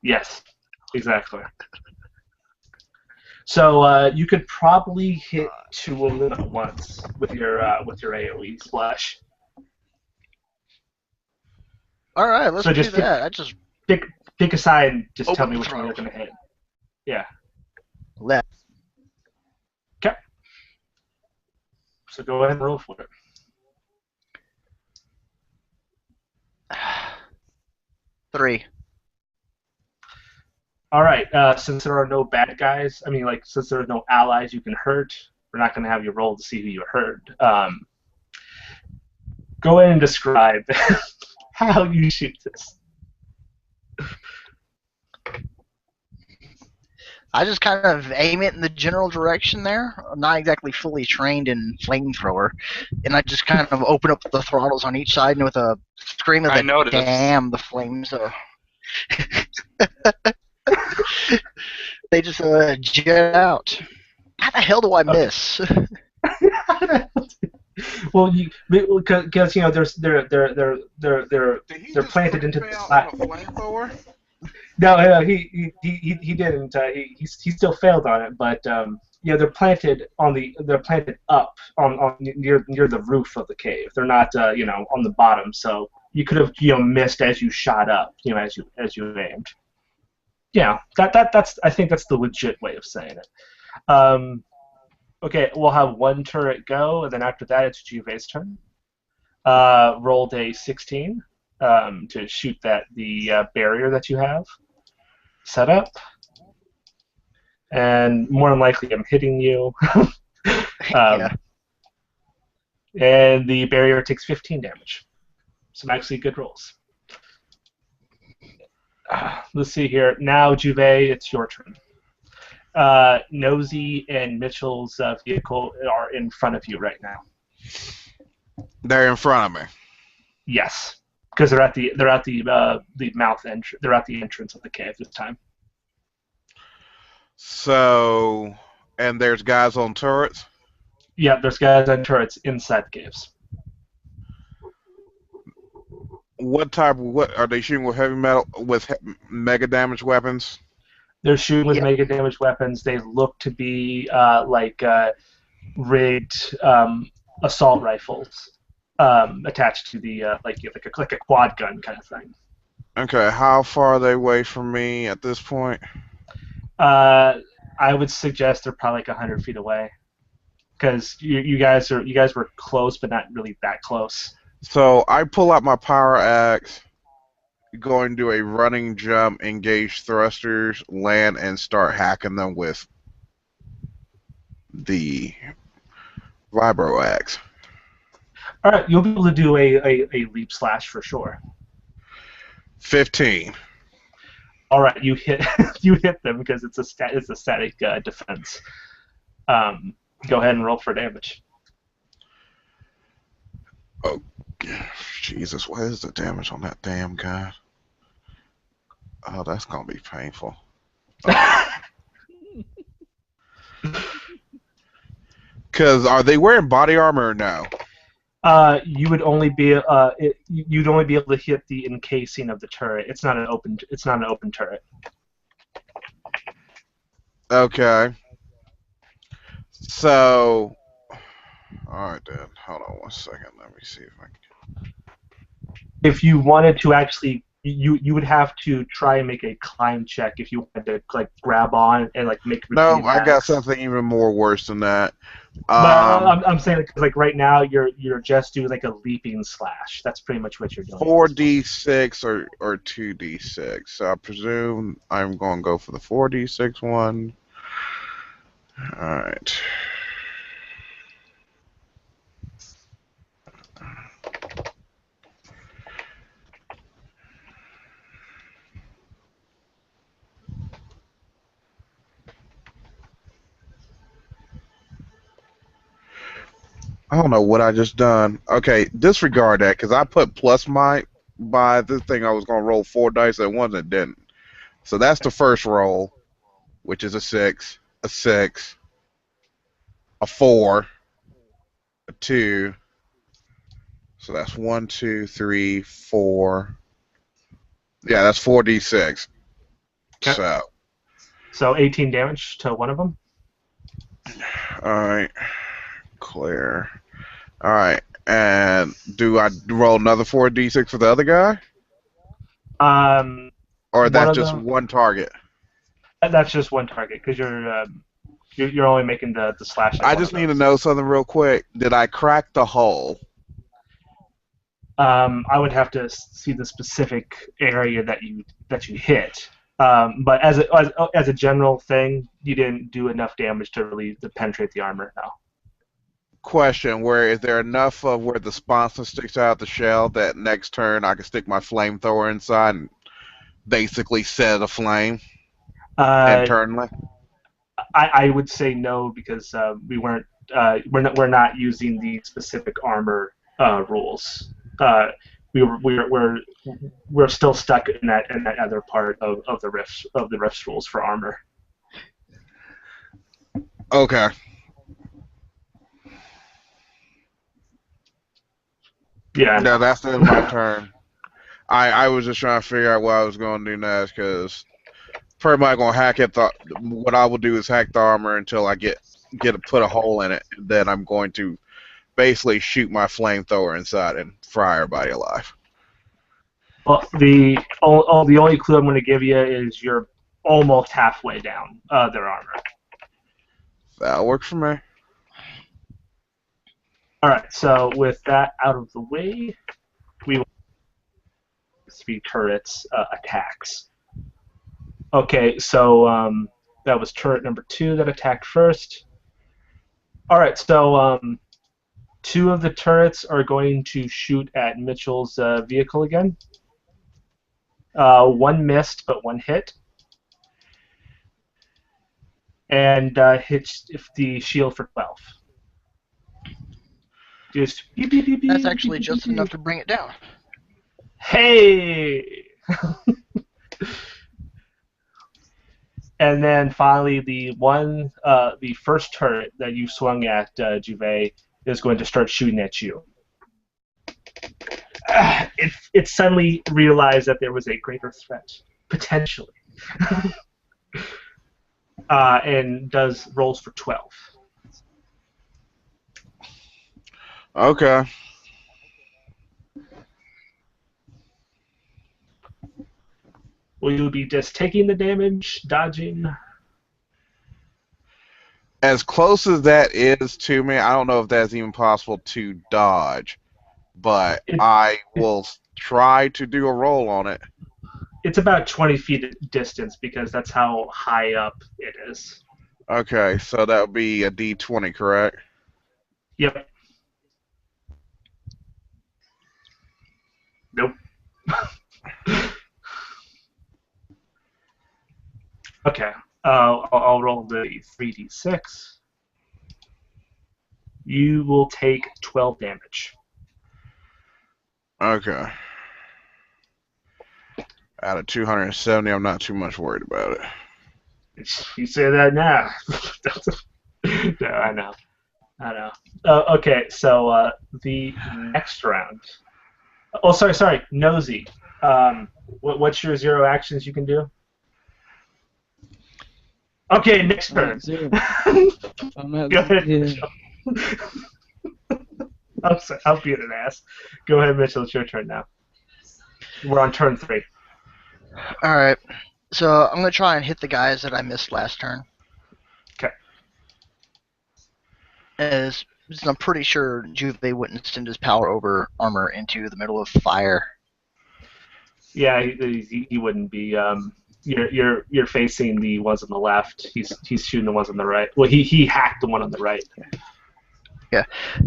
Yes, exactly. So you could probably hit two of them at once with your AOE splash. All right, let's So do just that. I just Pick a side and just tell Open me which one throw. you're gonna hit. Yeah. left. Okay. So go ahead and roll for it. Three. All right. Since there are no bad guys, I mean, like, since there are no allies you can hurt, we're not gonna have you roll to see who you hurt. Go ahead and describe how you shoot this. I just kind of aim it in the general direction there. I'm not exactly fully trained in flamethrower, and I just kind of open up the throttles on each side, and with a scream of I the noticed. damn, the flames. They just jet out. How the hell do I miss? Well, because you know, they're Did he They're just planted put into me the out slot. on a flamethrower? No, he didn't. He still failed on it, but you know, they're planted up on near the roof of the cave. They're not you know, on the bottom, so you could have, you know, missed as you shot up, you know, as you aimed. Yeah, that's I think that's the legit way of saying it. Okay, we'll have one turret go, and then after that it's Juve's turn. Rolled a 16 to shoot the barrier that you have set up, and more than likely I'm hitting you. Yeah. And the barrier takes 15 damage. Some actually good rolls. Let's see here. Now, Juve, it's your turn. Nosy and Mitchell's vehicle are in front of you right now. They're in front of me. Yes, because they're at the mouth entrance. They're at the entrance of the cave this time. So, and there's guys on turrets. Yeah, there's guys on turrets inside the caves. What are they shooting with heavy metal, with mega damage weapons? They're shooting with Yeah. mega damage weapons. They look to be rigged assault rifles attached to the like a quad gun kind of thing. Okay, how far are they away from me at this point? I would suggest they're probably like 100 feet away because you guys were close, but not really that close. So I pull out my power axe, going to do a running jump, engage thrusters, land, and start hacking them with the vibro axe. All right, you'll be able to do a leap slash for sure. 15. All right, you hit you hit them because it's a static defense. Go ahead and roll for damage. Oh, Jesus, what is the damage on that damn guy? Oh, that's gonna be painful. Because are they wearing body armor or no? You would only be you'd only be able to hit the encasing of the turret. It's not an open turret. Okay. So, all right then. Hold on one second. Let me see if I can. If you wanted to actually, you would have to try and make a climb check if you wanted to like grab on and like make. No, I got something even more worse than that. But I'm saying because like right now you're just doing like a leaping slash. That's pretty much what you're doing. 4d6 or 2d6. So I presume I'm going to go for the 4d6 one. All right. I don't know what I just done. Okay, disregard that because I put plus my by this thing. I was gonna roll 4 dice at once and didn't. So that's the first roll, which is a 6, a 6, a 4, a 2. So that's 1, 2, 3, 4. Yeah, that's 4d6. Okay. So 18 damage to one of them. All right, clear. All right, and do I roll another 4d6 for the other guy? Or that's just one target? That's just one target because you're only making the slash. I just need to know something real quick. Did I crack the hull? I would have to see the specific area that you hit. But as a general thing, you didn't do enough damage to really penetrate the armor. No. Question: Where is there enough of where the sponsor sticks out the shell that next turn I can stick my flamethrower inside and basically set a flame internally? I would say no because we're not using the specific armor rules. We're still stuck in that other part of the RIFTS rules for armor. Okay. Yeah. No, that's the end of my turn. I was just trying to figure out what I was going to do next because pretty much going to hack it. What I will do is hack the armor until I put a hole in it. And then I'm going to basically shoot my flamethrower inside and fry everybody alive. Well, the only clue I'm going to give you is you're almost halfway down their armor. That'll work for me. All right, so with that out of the way, we will 3 turrets attacks. Okay, so that was turret number 2 that attacked first. All right, so 2 of the turrets are going to shoot at Mitchell's vehicle again. 1 missed, but 1 hit. And hits the shield for 12. Just beep, beep, beep, beep, That's actually beep, just beep, enough beep. to bring it down. Hey! And then finally, the first turret that you swung at, Juve, is going to start shooting at you. It suddenly realized that there was a greater threat, potentially. and does rolls for 12. Okay. Will you be just taking the damage, dodging? As close as that is to me, I don't know if that's even possible to dodge, but I will try to do a roll on it. It's about 20 feet distance because that's how high up it is. Okay, so that would be a D20, correct? Yep. Nope. Okay. I'll roll the 3d6. You will take 12 damage. Okay. Out of 270, I'm not too much worried about it. You say that now. No, I know. Okay, so the next round. Oh, sorry. Nosy. What's your 0 actions you can do? Okay, next turn. Zero. Go ahead, Mitchell. I'm sorry, I'll beat an ass. Go ahead, Mitchell. It's your turn now. We're on turn 3. Alright. So I'm going to try and hit the guys that I missed last turn. Okay. As I'm pretty sure Juve wouldn't send his power over armor into the middle of fire. Yeah, he wouldn't be. You're facing the ones on the left. He's shooting the ones on the right. Well, he hacked the one on the right. Yeah.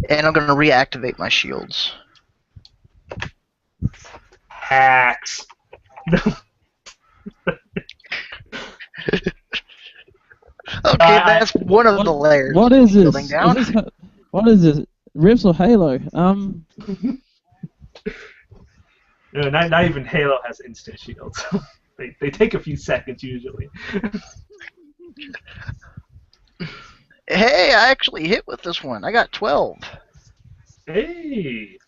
And I'm going to reactivate my shields. Hacks. Okay, that's one of the layers. What is this? Building down. What is this? Rifts or Halo? No, not even Halo has instant shields. They take a few seconds usually. Hey, I actually hit with this one. I got 12. Hey,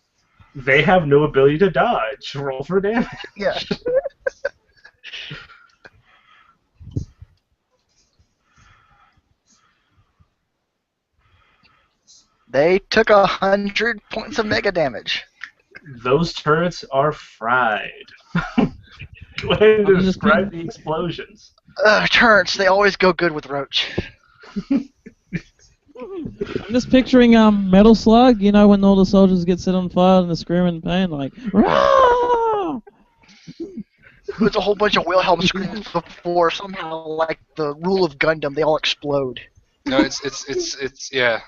they have no ability to dodge. Roll for damage. Yeah. They took 100 points of mega damage. Those turrets are fried. Go ahead and describe the explosions. Turrets, they always go good with Roach. I'm just picturing Metal Slug, you know, when all the soldiers get set on fire and they're screaming in pain, like, Rah! There's a whole bunch of Wilhelm screams before somehow, like the rule of Gundam, they all explode. No, it's yeah.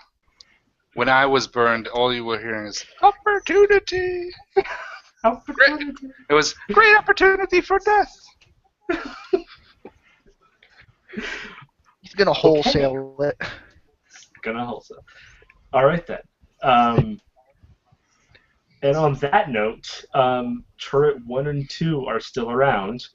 When I was burned, all you were hearing is opportunity. Opportunity. It was great opportunity for death. He's gonna wholesale it. Gonna wholesale. All right then. And on that note, turret 1 and 2 are still around,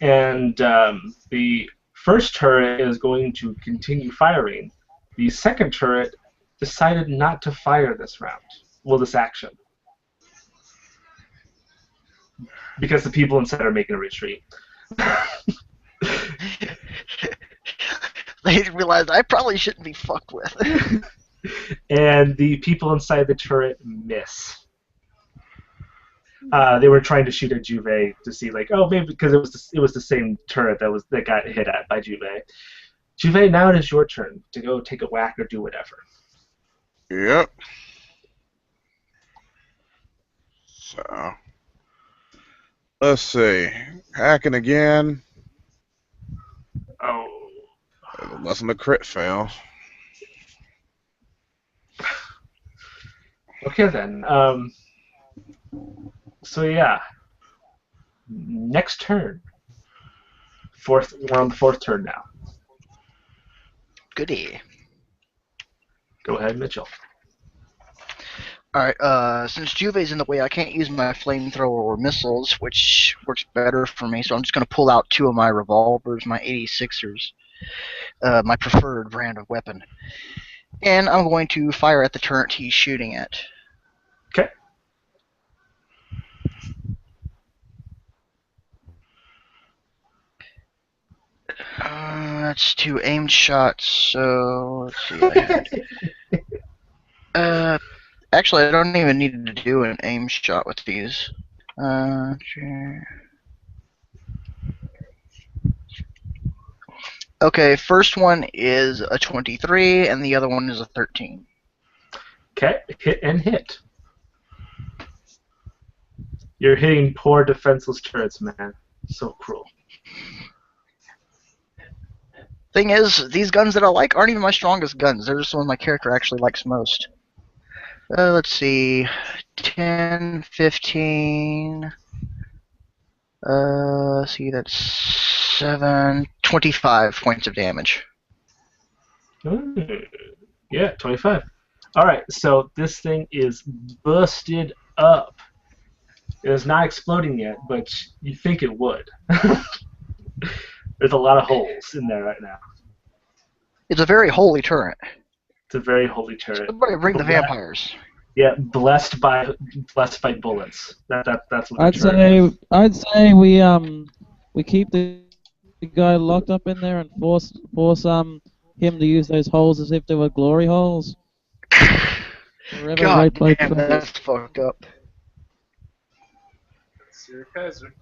and the first turret is going to continue firing. The second turret decided not to fire this round. Well, this action. Because the people inside are making a retreat. They realized I probably shouldn't be fucked with. And the people inside the turret miss. They were trying to shoot at Juve to see, like, oh, maybe because it was the same turret that got hit at by Juve. Juve, now it is your turn to go take a whack or do whatever. Yep. So, let's see. Hacking again. Oh. It wasn't a crit fail. Okay then. So yeah. Next turn. We're on the 4th turn now. Goody. Go ahead, Mitchell. Alright, since Juve's in the way, I can't use my flamethrower or missiles, which works better for me, so I'm just going to pull out 2 of my revolvers, my 86ers, my preferred brand of weapon. And I'm going to fire at the turret he's shooting at. Okay. That's 2 aimed shots, so let's see. Actually, I don't even need to do an aim shot with these. Okay, first one is a 23, and the other one is a 13. Okay, hit and hit. You're hitting poor defenseless turrets, man. So cruel. Thing is, these guns that I like aren't even my strongest guns. They're just the ones my character actually likes most. Let's see. 10, 15. See, that's 7, 25 points of damage. Yeah, 25. Alright, so this thing is busted up. It is not exploding yet, but you think it would. There's a lot of holes in there right now. It's a very holy turret. It's a very holy turret. Somebody bring the vampires. Yeah, blessed by bullets. That's what I'd say we keep the guy locked up in there and force him to use those holes as if they were glory holes. God damn, that's fucked up. Sir Kaiser.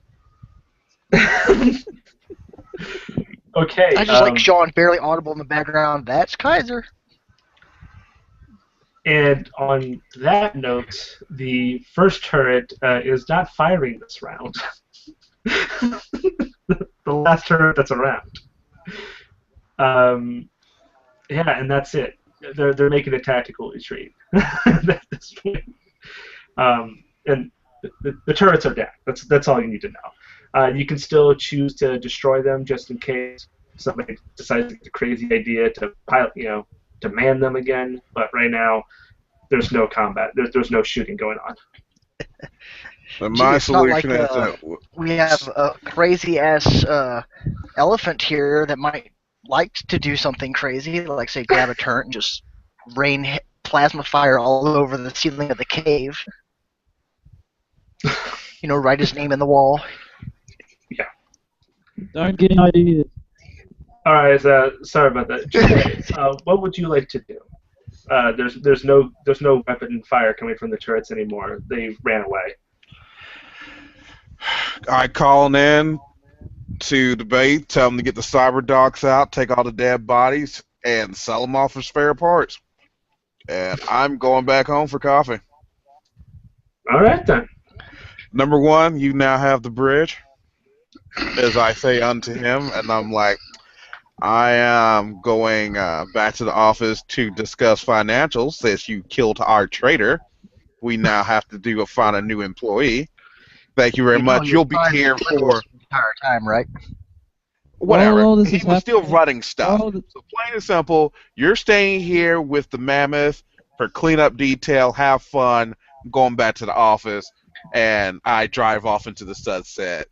Okay. I just like Sean barely audible in the background. That's Kaiser. And on that note, the first turret is not firing this round. The last turret that's around. Yeah, and that's it. They're making a tactical retreat at this point. And the turrets are down. That's all you need to know. You can still choose to destroy them just in case somebody decides to get the crazy idea to to man them again. But right now, there's no combat. There's no shooting going on. My solution is that we have a crazy ass elephant here that might like to do something crazy, like say grab a turret and just rain plasma fire all over the ceiling of the cave. Write his name in the wall. Yeah. Don't get ideas. All right. Sorry about that. What would you like to do? There's no weapon fire coming from the turrets anymore. They ran away. I call in to the base, tell them to get the cyber dogs out, take all the dead bodies, and sell them off for spare parts. And I'm going back home for coffee. All right then. Number one, you now have the bridge, as I say unto him, and I'm like, I am going back to the office to discuss financials. Since you killed our trader, we now have to find a new employee. Thank you very much. You'll be here for the entire time, right? whatever. Well, this he is was still happening. running stuff. Oh, So plain and simple, you're staying here with the mammoth for cleanup detail. Have fun. I'm going back to the office, and I drive off into the sunset.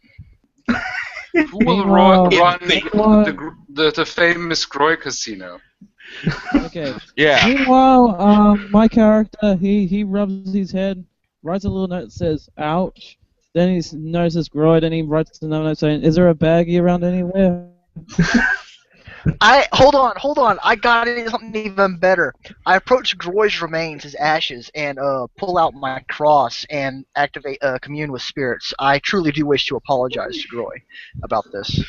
Who will Meanwhile- run Meanwhile- the famous Groy Casino? Okay. Yeah. Meanwhile, my character, he rubs his head, writes a little note that says, ouch. Then he notices groin, and he writes another note saying, is there a baggie around anywhere? Hold on. I got something even better. I approach Groy's remains, his ashes, and pull out my cross and activate commune with spirits. I truly do wish to apologize to Groy about this.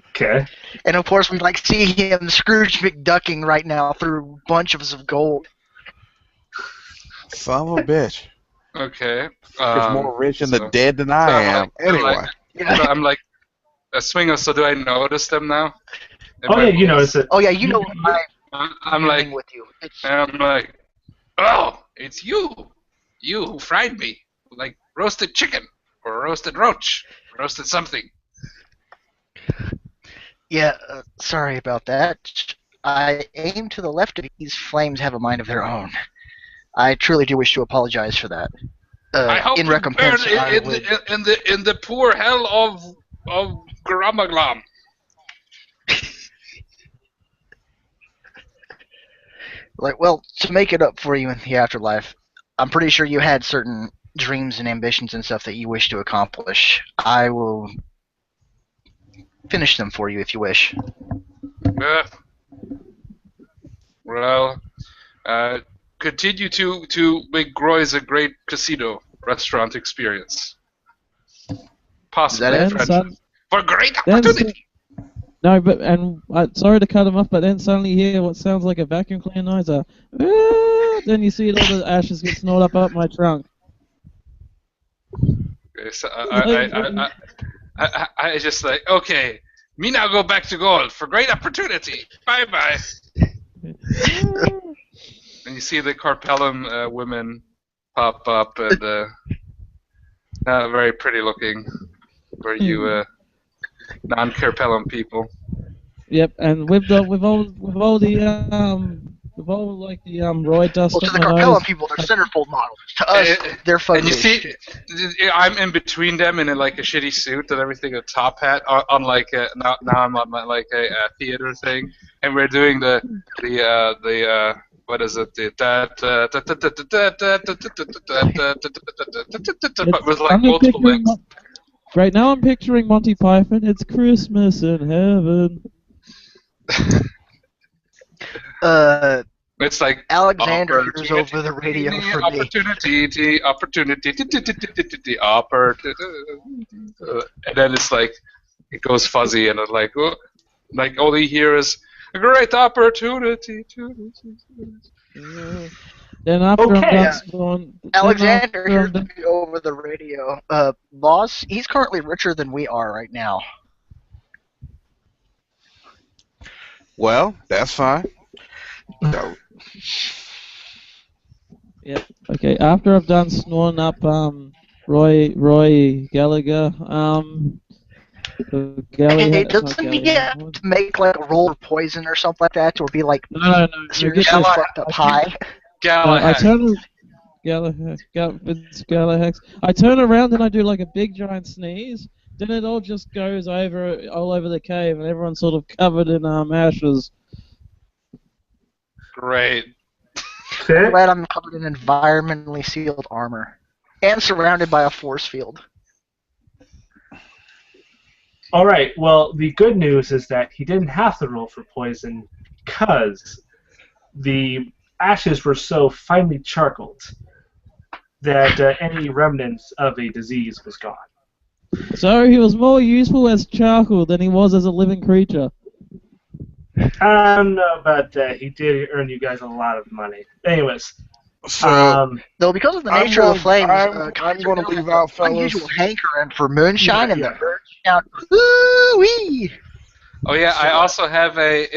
Okay. And of course, we see him Scrooge McDucking right now through bunches of gold. Son of a bitch. Okay. He's more rich in the so- dead than I am. Anyway. I'm like a swinger. So do I notice them now? Oh yeah, you notice it. Oh yeah, you know I'm like, with you. and I'm like, oh, it's you who fried me, like roasted chicken or roasted roach, roasted something. Yeah, sorry about that. I aim to the left of these flames have a mind of their own. I truly do wish to apologize for that. I hope in you recompense, burn I would... in the poor hell of Gramaglam. Well, to make it up for you in the afterlife, I'm pretty sure you had certain dreams and ambitions and stuff that you wish to accomplish. I will finish them for you if you wish. Well, continue to make Groys a great casino restaurant experience. Possibly that it? French. For great Then opportunity. no, but sorry to cut him off, but then suddenly you hear what sounds like a vacuum cleaner noise. Then you see all the ashes get snorted up my trunk. Okay, so I just like, okay, me now go back to gold for great opportunity. Bye bye. And you see the Carpellum women pop up, and not very pretty looking for you non-Carpellum people. Yep, and with all the like the roid dust Well, to on the my Carpella nose. people, they're centerfold models. To us, they're fugly. And you see, I'm in between them in like a shitty suit and everything, a top hat, on like now I'm on like a theater thing, and we're doing the what is it? With like multiple legs. Right now I'm picturing Monty Python. It's Christmas in heaven. It's like Alexander hears over the radio for me. opportunity, and then it's like it goes fuzzy, and it's like all you hear is a great opportunity. Then after Okay. I'm done spawn, Alexander hears me over the radio. Boss, he's currently richer than we are right now. Well, that's fine. So, Yep. Okay. After I've done snoring up Roy Gallagher Hey, doesn't he have to make like a roll of poison or something like that, or be like No. seriously fucked up high? I turn Galahax. I turn around and I do like a big giant sneeze. Then it all just goes all over the cave, and everyone's sort of covered in ashes. Great. I'm glad I'm covered in environmentally sealed armor and surrounded by a force field. All right. Well, the good news is that he didn't have to roll for poison because the ashes were so finely charcoaled that any remnants of a disease was gone. So he was more useful as charcoal than he was as a living creature. I don't know about that. He did earn you guys a lot of money. Anyways, so Though because of the nature of the flames, I'm going to leave out, fellas. unusual hankering for moonshine and the birds shout, "Woo-wee!" Oh yeah, I also have in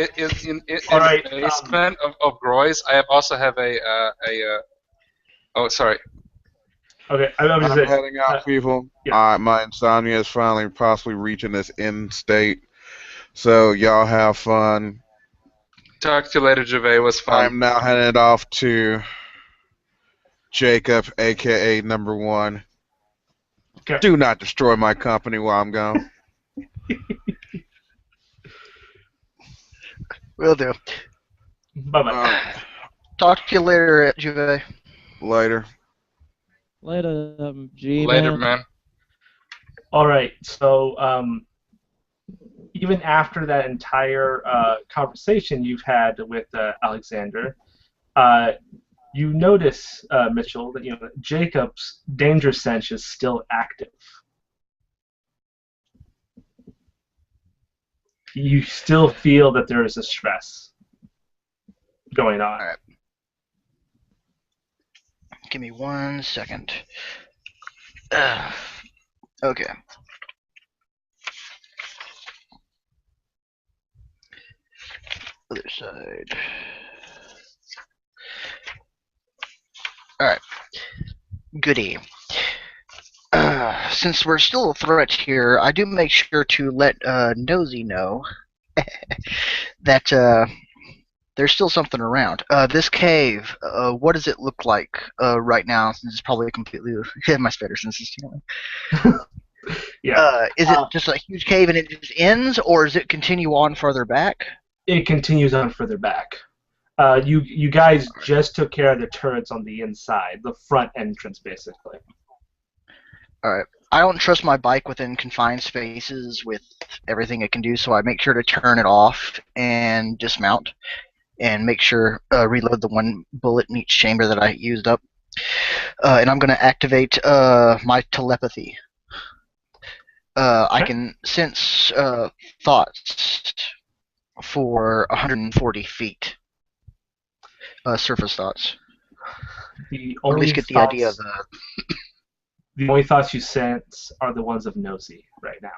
right, the basement of Groys. I also have oh, sorry. okay, I'm I'm heading out, people. yeah. My insomnia is finally possibly reaching this end state. So y'all have fun. Talk to you later, Gervais. It was fun. I'm now headed off to Jacob, aka number 1. Okay. Do not destroy my company while I'm gone. Will do. Bye-bye. Talk to you later, Juve. Later. Later, G. Later, man. All right, so even after that entire conversation you've had with Alexander, you notice, Mitchell, that Jacob's danger sense is still active. You still feel that there is a stress going on. All right. Give me 1 second. Okay. Other side. Alright. Goody. Since we're still a threat here, I do make sure to let Nosy know that there's still something around. This cave, what does it look like right now? Since it's probably completely my spider sense is stealing. Yeah. Is it just a huge cave and it just ends, or does it continue on further back? It continues on further back. You guys just took care of the turrets on the inside, the front entrance, basically. All right. I don't trust my bike within confined spaces with everything it can do, so I make sure to turn it off and dismount, and make sure reload the one bullet in each chamber that I used up. And I'm going to activate my telepathy. I can sense thoughts for 140 feet. Surface thoughts. The Or at only least get the thoughts, idea of the. the only thoughts you sense are the ones of Nosy right now.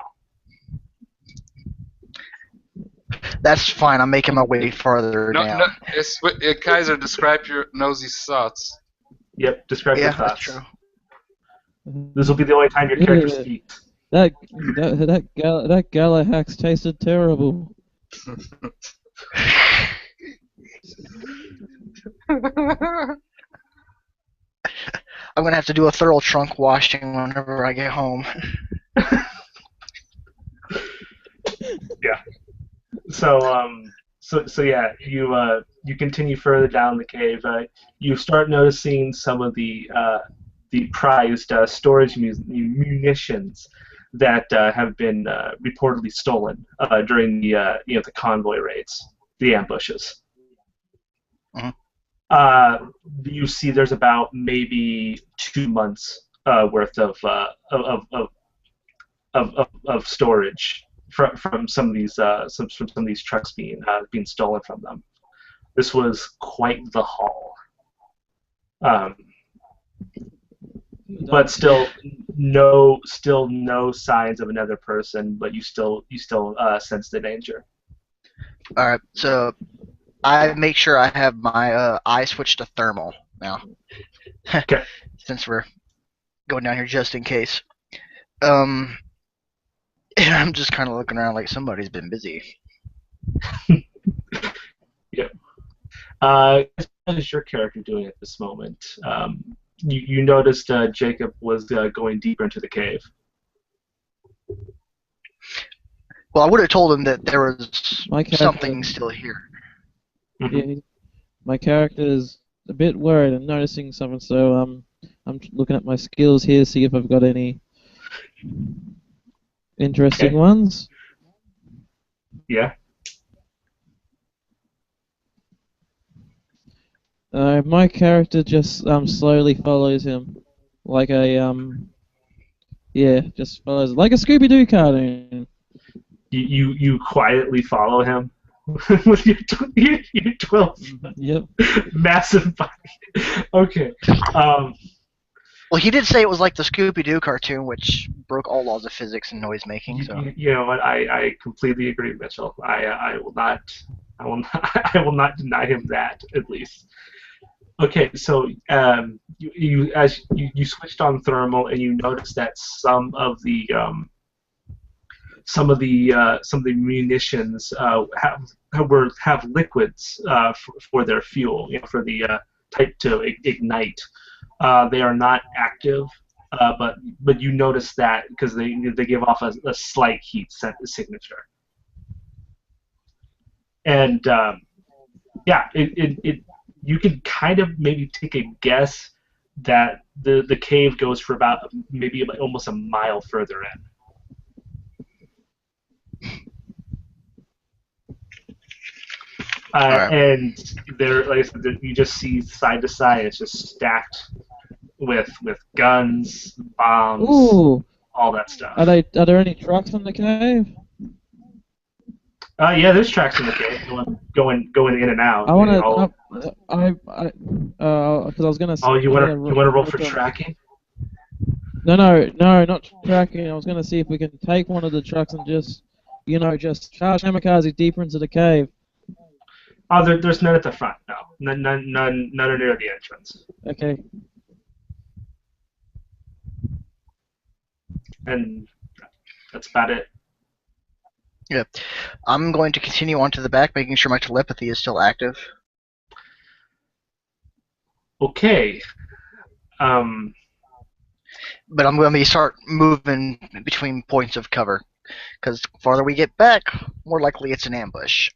That's fine. I'm making my way farther No, down. no, Kaiser, describe your nosy thoughts. Yep, describe your Yeah, thoughts. that's true. This will be the only time your character speaks. That Galahax tasted terrible. I'm gonna have to do a thorough trunk washing whenever I get home. Yeah. So yeah, you continue further down the cave. You start noticing some of the prized storage munitions that have been reportedly stolen during the convoy raids, the ambushes. Mhm. You see, there's about maybe 2 months worth of storage from some of these some of these trucks being stolen from them. This was quite the haul. But still no signs of another person. But you still sense the danger. All right, so I make sure I have my eye switched to thermal now. Okay. Since we're going down here just in case. And I'm just kind of looking around like somebody's been busy. Yeah. What is your character doing at this moment? You noticed Jacob was going deeper into the cave. Well, I would have told him that there was My character- something still here. Mhm. Yeah, my character is a bit worried and noticing something, so I'm looking at my skills here to see if I've got any interesting Okay. ones. Yeah. My character just slowly follows him, like a just follows like a Scooby-Doo cartoon. You quietly follow him with your 12 Yep. massive body. Okay. Well, he did say it was like the Scooby-Doo cartoon, which broke all laws of physics and noise making. So You know what? I completely agree, Mitchell. I will not I will not deny him that, at least. Okay, so you switched on thermal and you noticed that some of the munitions have liquids for their fuel, for the type to ignite. They are not active, but you notice that because they give off a slight heat signature. And yeah, you can kind of maybe take a guess that the cave goes for about maybe almost a mile further in. Alright. And there, like I said, you just see side to side. It's just stacked with guns, bombs, Ooh, all that stuff. are there any trucks in the cave? Yeah, there's tracks in the cave going in and out. I want to. because I was gonna. Oh, you want to roll for tracking? No, not tracking. I was gonna see if we can take one of the trucks and just charge kamikaze deeper into the cave. Oh, there's none at the front. No, none are near the entrance. Okay. And that's about it. yeah, I'm going to continue on to the back, making sure my telepathy is still active. Okay. But I'm going to start moving between points of cover, because the farther we get back, more likely it's an ambush.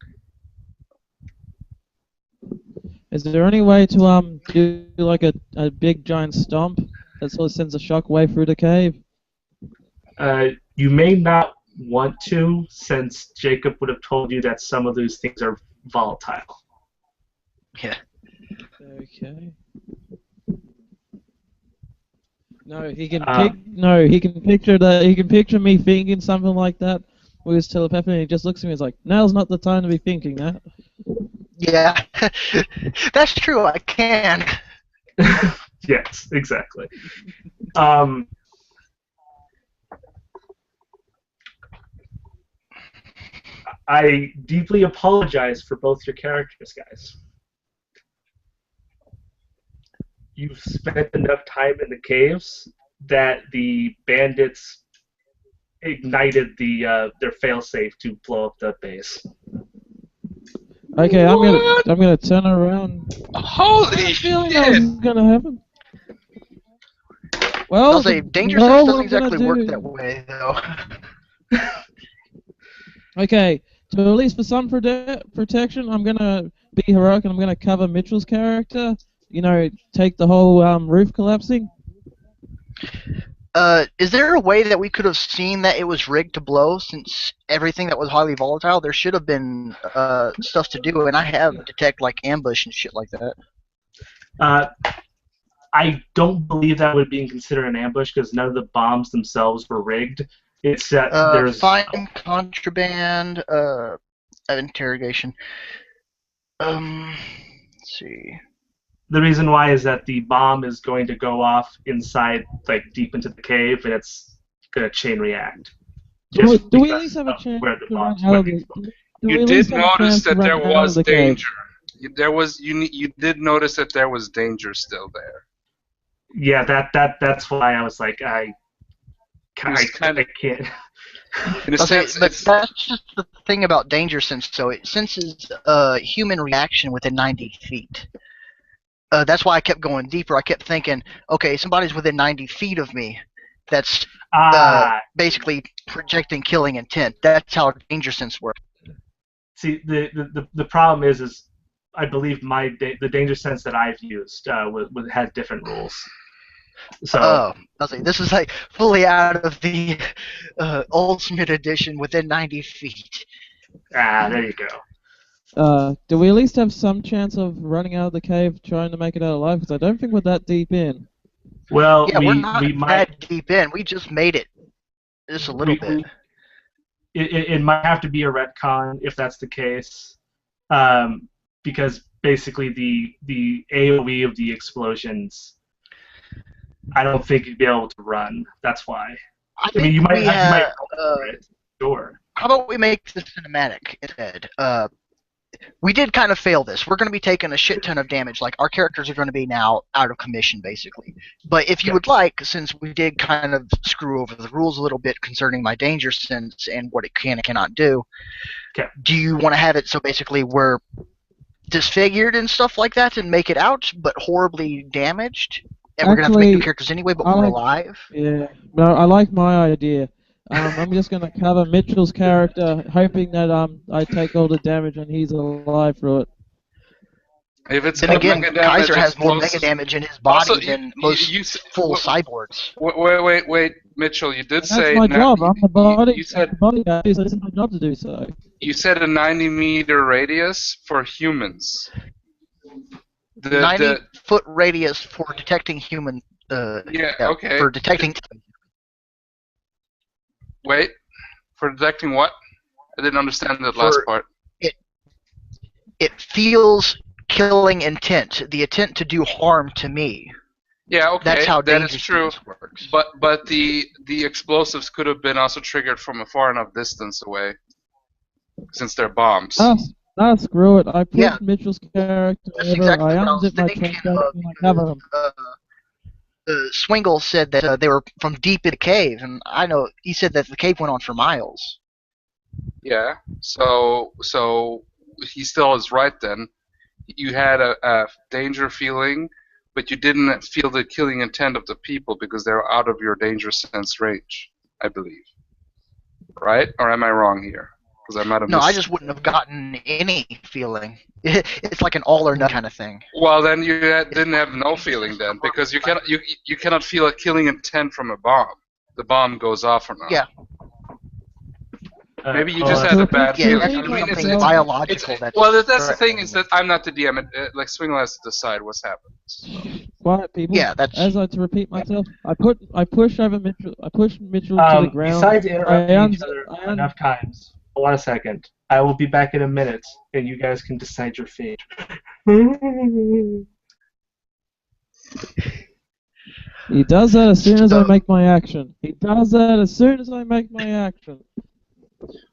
Is there any way to do like a big giant stomp that sort of sends a shockwave through the cave? You may not want to, since Jacob would have told you that some of those things are volatile. Yeah. Okay. No, he can Um, he can picture that. He can picture me thinking something like that with his telepathy, and he just looks at me and is like, "Now's not the time to be thinking that." Yeah. That's true. I can. Yes, exactly. Um, I deeply apologize for both your characters, guys. You've spent enough time in the caves that the bandits ignited their failsafe to blow up the base. Okay, What? I'm gonna turn around. I Holy had a feeling that was shit! gonna happen. Well, I'll say danger sense well, doesn't what I'm gonna exactly work do. that way, though. Okay, to at least for some protection, I'm gonna be heroic and I'm gonna cover Mitchell's character. You know, take the whole roof collapsing. Is there a way that we could have seen that it was rigged to blow? Since everything that was highly volatile, there should have been stuff to do, and I have detect like ambush and shit like that. I don't believe that would be considered an ambush because none of the bombs themselves were rigged. It's that there's Find contraband. Interrogation. Let's see. the reason why is that the bomb is going to go off inside, like deep into the cave, and it's gonna chain react. Do Just we at because least have a of chance where the to bombs run out of went. the? Do we You at did least have a notice chance to that there run out of was the cave? danger. You did notice that there was danger still there. Yeah, that's why I was like, I can't. In a Okay, sense, but that's just the thing about danger sense. So it senses human reaction within 90 feet. That's why I kept going deeper. I kept thinking, okay, somebody's within 90 feet of me. That's basically projecting killing intent. That's how danger sense works. See, the problem is I believe the danger sense that I've used had different rules. So I'll say this is like fully out of the Ultimate Edition within 90 feet. there you go. Do we at least have some chance of running out of the cave, trying to make it out alive? Because I don't think we're that deep in. Well, Yeah, we're not we might. that deep in. We just made it just a little bit. It might have to be a retcon if that's the case, because basically the AOE of the explosions, I don't think you'd be able to run. That's why. I mean, you might have, roll for it. Sure. How about we make this cinematic instead? We did kind of fail this. We're going to be taking a shit ton of damage. Like, our characters are going to be now out of commission, basically. But if you would like, since we did kind of screw over the rules a little bit concerning my danger sense and what it can and cannot do, do you want to have it so basically we're disfigured and stuff like that and make it out, but horribly damaged? And we're going to have to make new characters anyway, but we're alive? Yeah. No, I like my idea. I'm just going to cover Mitchell's character, hoping that I take all the damage and he's alive through it. If it's then again, Kaiser has more mega damage in his body also, than most full cyborgs. Wait, Mitchell, you did say... That's my job. I'm the body. You said, the body guy, so it's my job to do so. You said a 90-meter radius for humans. 90-foot radius for detecting human... okay. For detecting... Wait, for detecting what? I didn't understand that last part. It feels killing intent, the intent to do harm to me. Yeah, okay, that's how that is true. Works. But the explosives could have been also triggered from a far enough distance away, since they're bombs. Screw it. I put Mitchell's character over. Exactly I unzip my trench coat and I cover him. Swingle said that they were from deep in the cave, and I know he said that the cave went on for miles. Yeah, so he still is right then. You had a danger feeling, but you didn't feel the killing intent of the people because they're out of your danger sense range, I believe. Right? Or am I wrong here? Because I might have. No, I just wouldn't have gotten any feeling. It's like an all or none kind of thing. Well, then you didn't have no feeling then, because you cannot feel a killing intent from a bomb. the bomb goes off or not. Yeah. Maybe you just had a bad Yeah, feeling. it's I mean, something biological. That's the thing is that I'm not the DM. Like Swingle has to decide what's happening. So. Quiet, people. Yeah, that's. As I to repeat myself, I push over Mitchell. I push Mitchell to the ground. Besides interrupting each other enough times, hold on a second. I will be back in a minute, and you guys can decide your fate. He does that as soon as I make my action. He does that as soon as I make my action.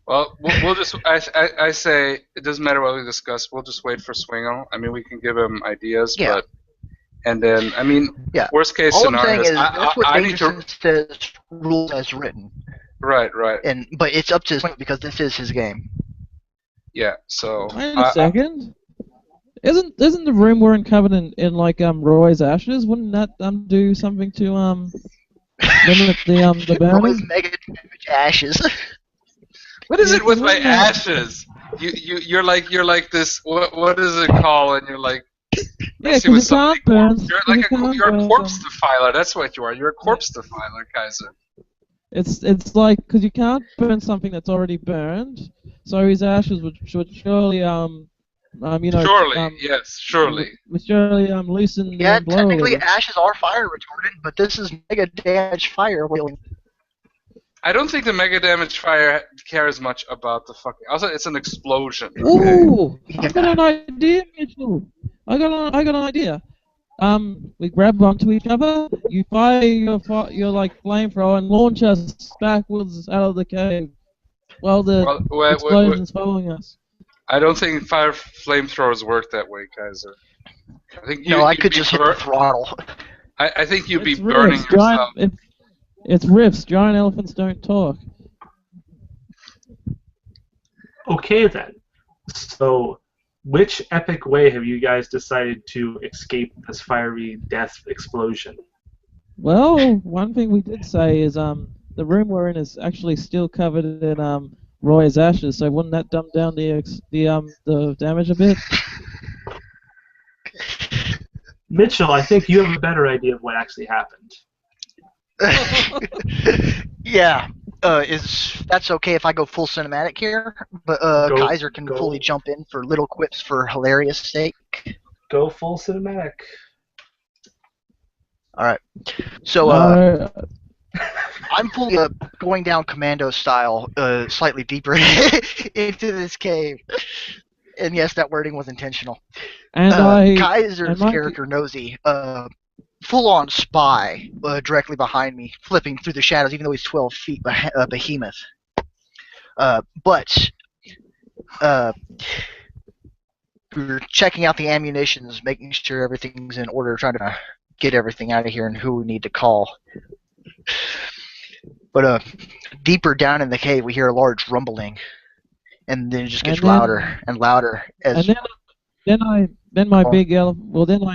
Well, we'll just. I say it doesn't matter what we discuss. We'll just wait for Swingle. I mean, we can give him ideas, but and then I mean, worst case all scenario. I'm saying is that's what I need to says rules as written. Right. But it's up to Swingle because this is his game. Yeah. So. Wait a second. Isn't the room we're in covered in like Roy's ashes? Wouldn't that do something to limit the burning? Roy's mega damage ashes. What is it with my ashes? You're like this. What is it called? And you're like. Yeah, because you can't burn. You're a corpse defiler. That's what you are. You're a corpse defiler, Kaiser. It's like because you can't burn something that's already burned, so his ashes should surely surely. Would surely loosen the blow. Technically ashes are fire retardant, but this is mega damage fire wheeling. I don't think the mega damage fire cares much about the fucking. Also, it's an explosion. Ooh, I got an idea, Mitchell. I got an idea. We grab onto each other. You fire your like flamethrower and launch us backwards out of the cave. While the explosion's following us. I don't think fire flamethrowers work that way, Kaiser. I think I could just hit the throttle. I think you'd be It's burning RIFTS, yourself. It's RIFTS. Giant elephants don't talk. Okay then. So, which epic way have you guys decided to escape this fiery death explosion? Well, one thing we did say is the room we're in is actually still covered in Roy's ashes. So wouldn't that dumb down the damage a bit? Mitchell, I think you have a better idea of what actually happened. Yeah. That's okay if I go full cinematic here, but Kaiser can fully jump in for little quips for hilarious sake. Go full cinematic. All right. So I'm fully going down commando style, slightly deeper into this cave. And yes, that wording was intentional. And Kaiser's character Nosy, full-on spy directly behind me, flipping through the shadows, even though he's 12 feet behemoth. But we're checking out the ammunitions, making sure everything's in order, trying to get everything out of here and who we need to call. But deeper down in the cave, we hear a large rumbling, and then it just gets louder and louder. Then I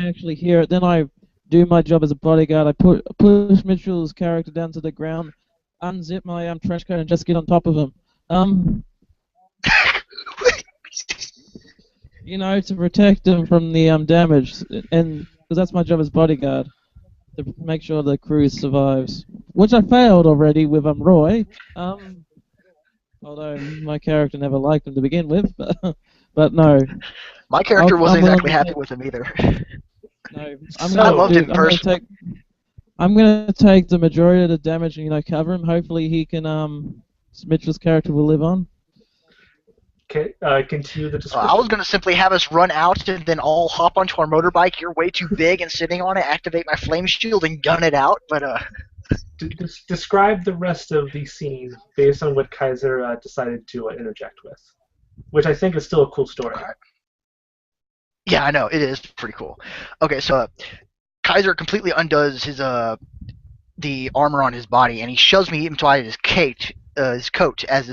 actually hear it. Then I do my job as a bodyguard. I push Mitchell's character down to the ground, unzip my trench coat, and just get on top of him. To protect him from the damage, and because that's my job as bodyguard, to make sure the crew survives. Which I failed already with Roy. Although my character never liked him to begin with, but no. My character wasn't exactly happy with him either. No, I loved him personally. I'm gonna take the majority of the damage and cover him. Hopefully he can Mitchell's character will live on. Okay, continue the description. I was gonna simply have us run out and then all hop onto our motorbike. You're way too big and sitting on it. Activate my flame shield and gun it out. But describe the rest of the scene based on what Kaiser decided to interject with, which I think is still a cool story. Yeah, I know, it is pretty cool. Okay, so Kaiser completely undoes his the armor on his body, and he shoves me inside his coat as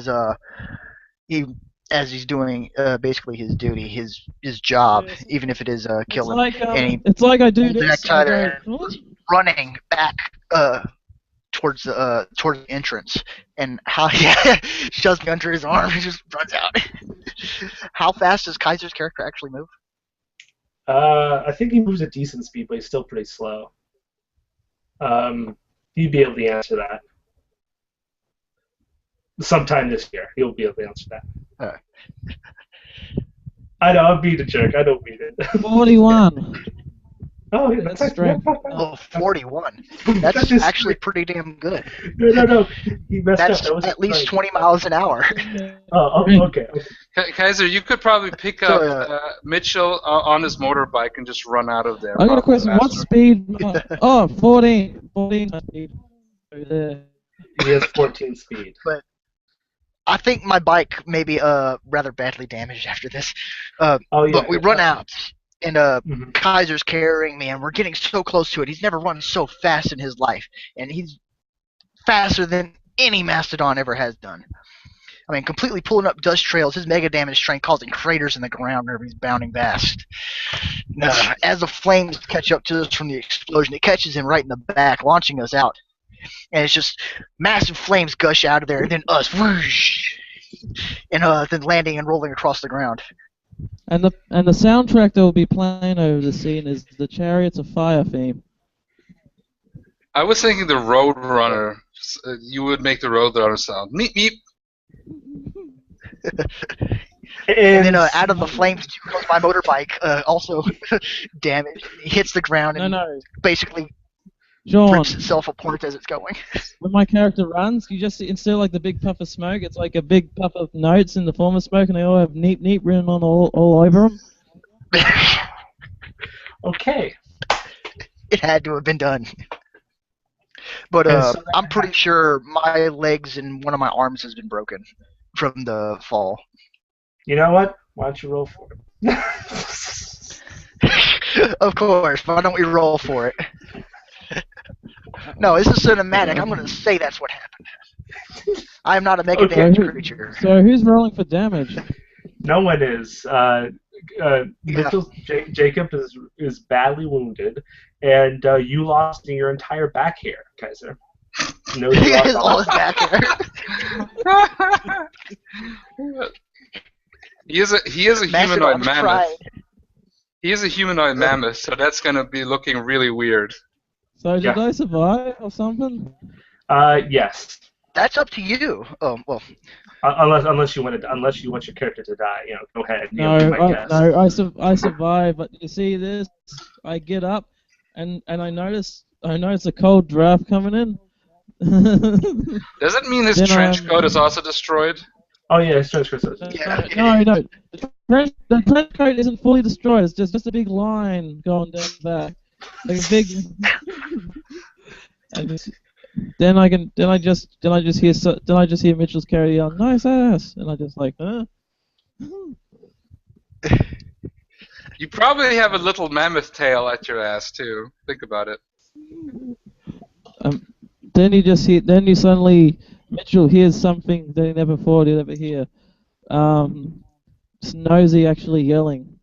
he's doing basically his duty, his job, even if it is killing. It's like I do this. Running back towards the entrance, and how shoves me under his arm and just runs out. How fast does Kaiser's character actually move? I think he moves at decent speed, but he's still pretty slow. He'd be able to answer that. Sometime this year, he'll be able to answer that. Uh, I know, I'm being a jerk. I don't mean it. 41. Oh, yeah, That's that's strength. not bad. well, 41. That That's is actually pretty damn good. no. He messed up. That's That was at least right. 20 miles an hour. Oh, okay. Kaiser, you could probably pick So, up Mitchell on his motorbike and just run out of there. I got a probably question. What faster. speed? Oh, 14. 14 speed. Over there. He has 14 speed. But I think my bike may be rather badly damaged after this. Oh, yeah. But we run out, and Mhm. Kaiser's carrying me, and we're getting so close to it. He's never run so fast in his life, and he's faster than any mastodon ever has done. I mean, completely pulling up dust trails. His mega damage strength causing craters in the ground whenever he's bounding past. As the flames catch up to us from the explosion, it catches him right in the back, launching us out. And it's just massive flames gush out of there, and then us, whoosh, and then landing and rolling across the ground. And the soundtrack that will be playing over the scene is the Chariots of Fire theme. I was thinking the Roadrunner. You would make the Roadrunner sound. Meep meep. And then out of the flames comes my motorbike, also damaged. It hits the ground and No, basically John. rips itself apart as it's going. When my character runs, you just instead of like the big puff of smoke, it's like a big puff of notes in the form of smoke, and they all have neep neep written on all over them. Okay. It had to have been done. But So I'm pretty sure my legs and one of my arms has been broken from the fall. You know what? Why don't you roll for it? Of course. Why don't we roll for it? No, this is cinematic. I'm going to say that's what happened. I am not a mega damage creature. So who's rolling for damage? No one is. Mitchell, Jacob is badly wounded, and you lost your entire back hair, Kaiser. No, you lost all his back hair. He is a humanoid Mastodon's mammoth. pride. He is a humanoid mammoth, so that's gonna be looking really weird. So did Yeah. I survive or something? Yes. That's up to you. Oh well. Unless you want your character to die, go ahead. No, be my guest. I survived. But you see this? I get up, and I notice a cold draft coming in. Does it mean his Then, trench coat is also destroyed? Oh yeah, it's Chris. Yeah. No. The trench coat isn't fully destroyed. It's just a big line going down the back, like a big. Then I just hear Mitchell's carry on, nice ass, and I just like, huh? You probably have a little mammoth tail at your ass too. Think about it. Then you suddenly Mitchell hears something that he never thought he'd ever hear. It's Nosy actually yelling.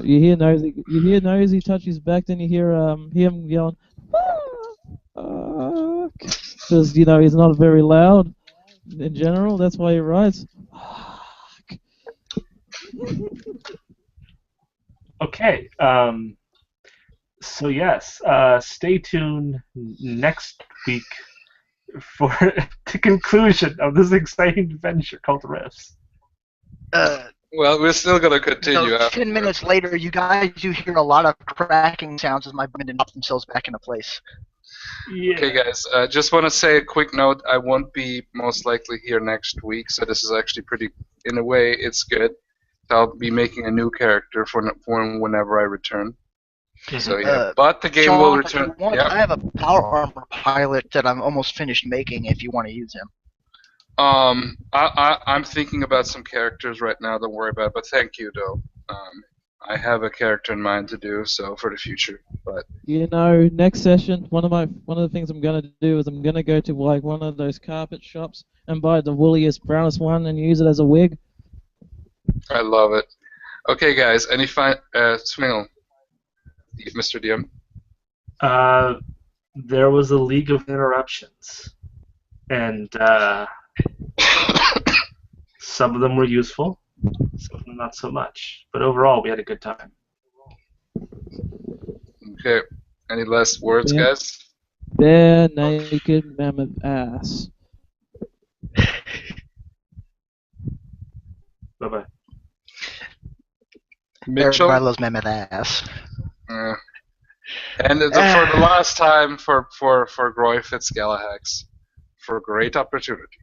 You hear Nosy touch his back, then you hear him yelling, because he's not very loud in general. That's why he writes. Okay. So yes, stay tuned next week for the conclusion of this exciting adventure called RIFTS. Well, we're still gonna continue. So 10 minutes later, you guys do hear a lot of cracking sounds as my bandit knocks themselves back into place. Yeah. Okay, guys. Just want to say a quick note. I won't be most likely here next week, so this is actually pretty. In a way, it's good. So I'll be making a new character for whenever I return. So yeah, but the game Sean, will if return. you want, Yeah. I have a power armor pilot that I'm almost finished making. If you want to use him. I'm thinking about some characters right now. Don't worry about it. But thank you, though. I have a character in mind to do so for the future. But next session, one of the things I'm gonna do is I'm gonna go to like one of those carpet shops and buy the woolliest, brownest one and use it as a wig. I love it. Okay, guys. Any Swingle, Mr. DM? There was a League of Interruptions, and some of them were useful, some of them not so much. But overall, we had a good time. Okay. Any last words, Yeah. guys? Bare naked mammoth ass. Bye-bye. Mitchell. Everybody loves Mammoth ass. And for the last time for Groy Fitzgalahax, for great opportunity.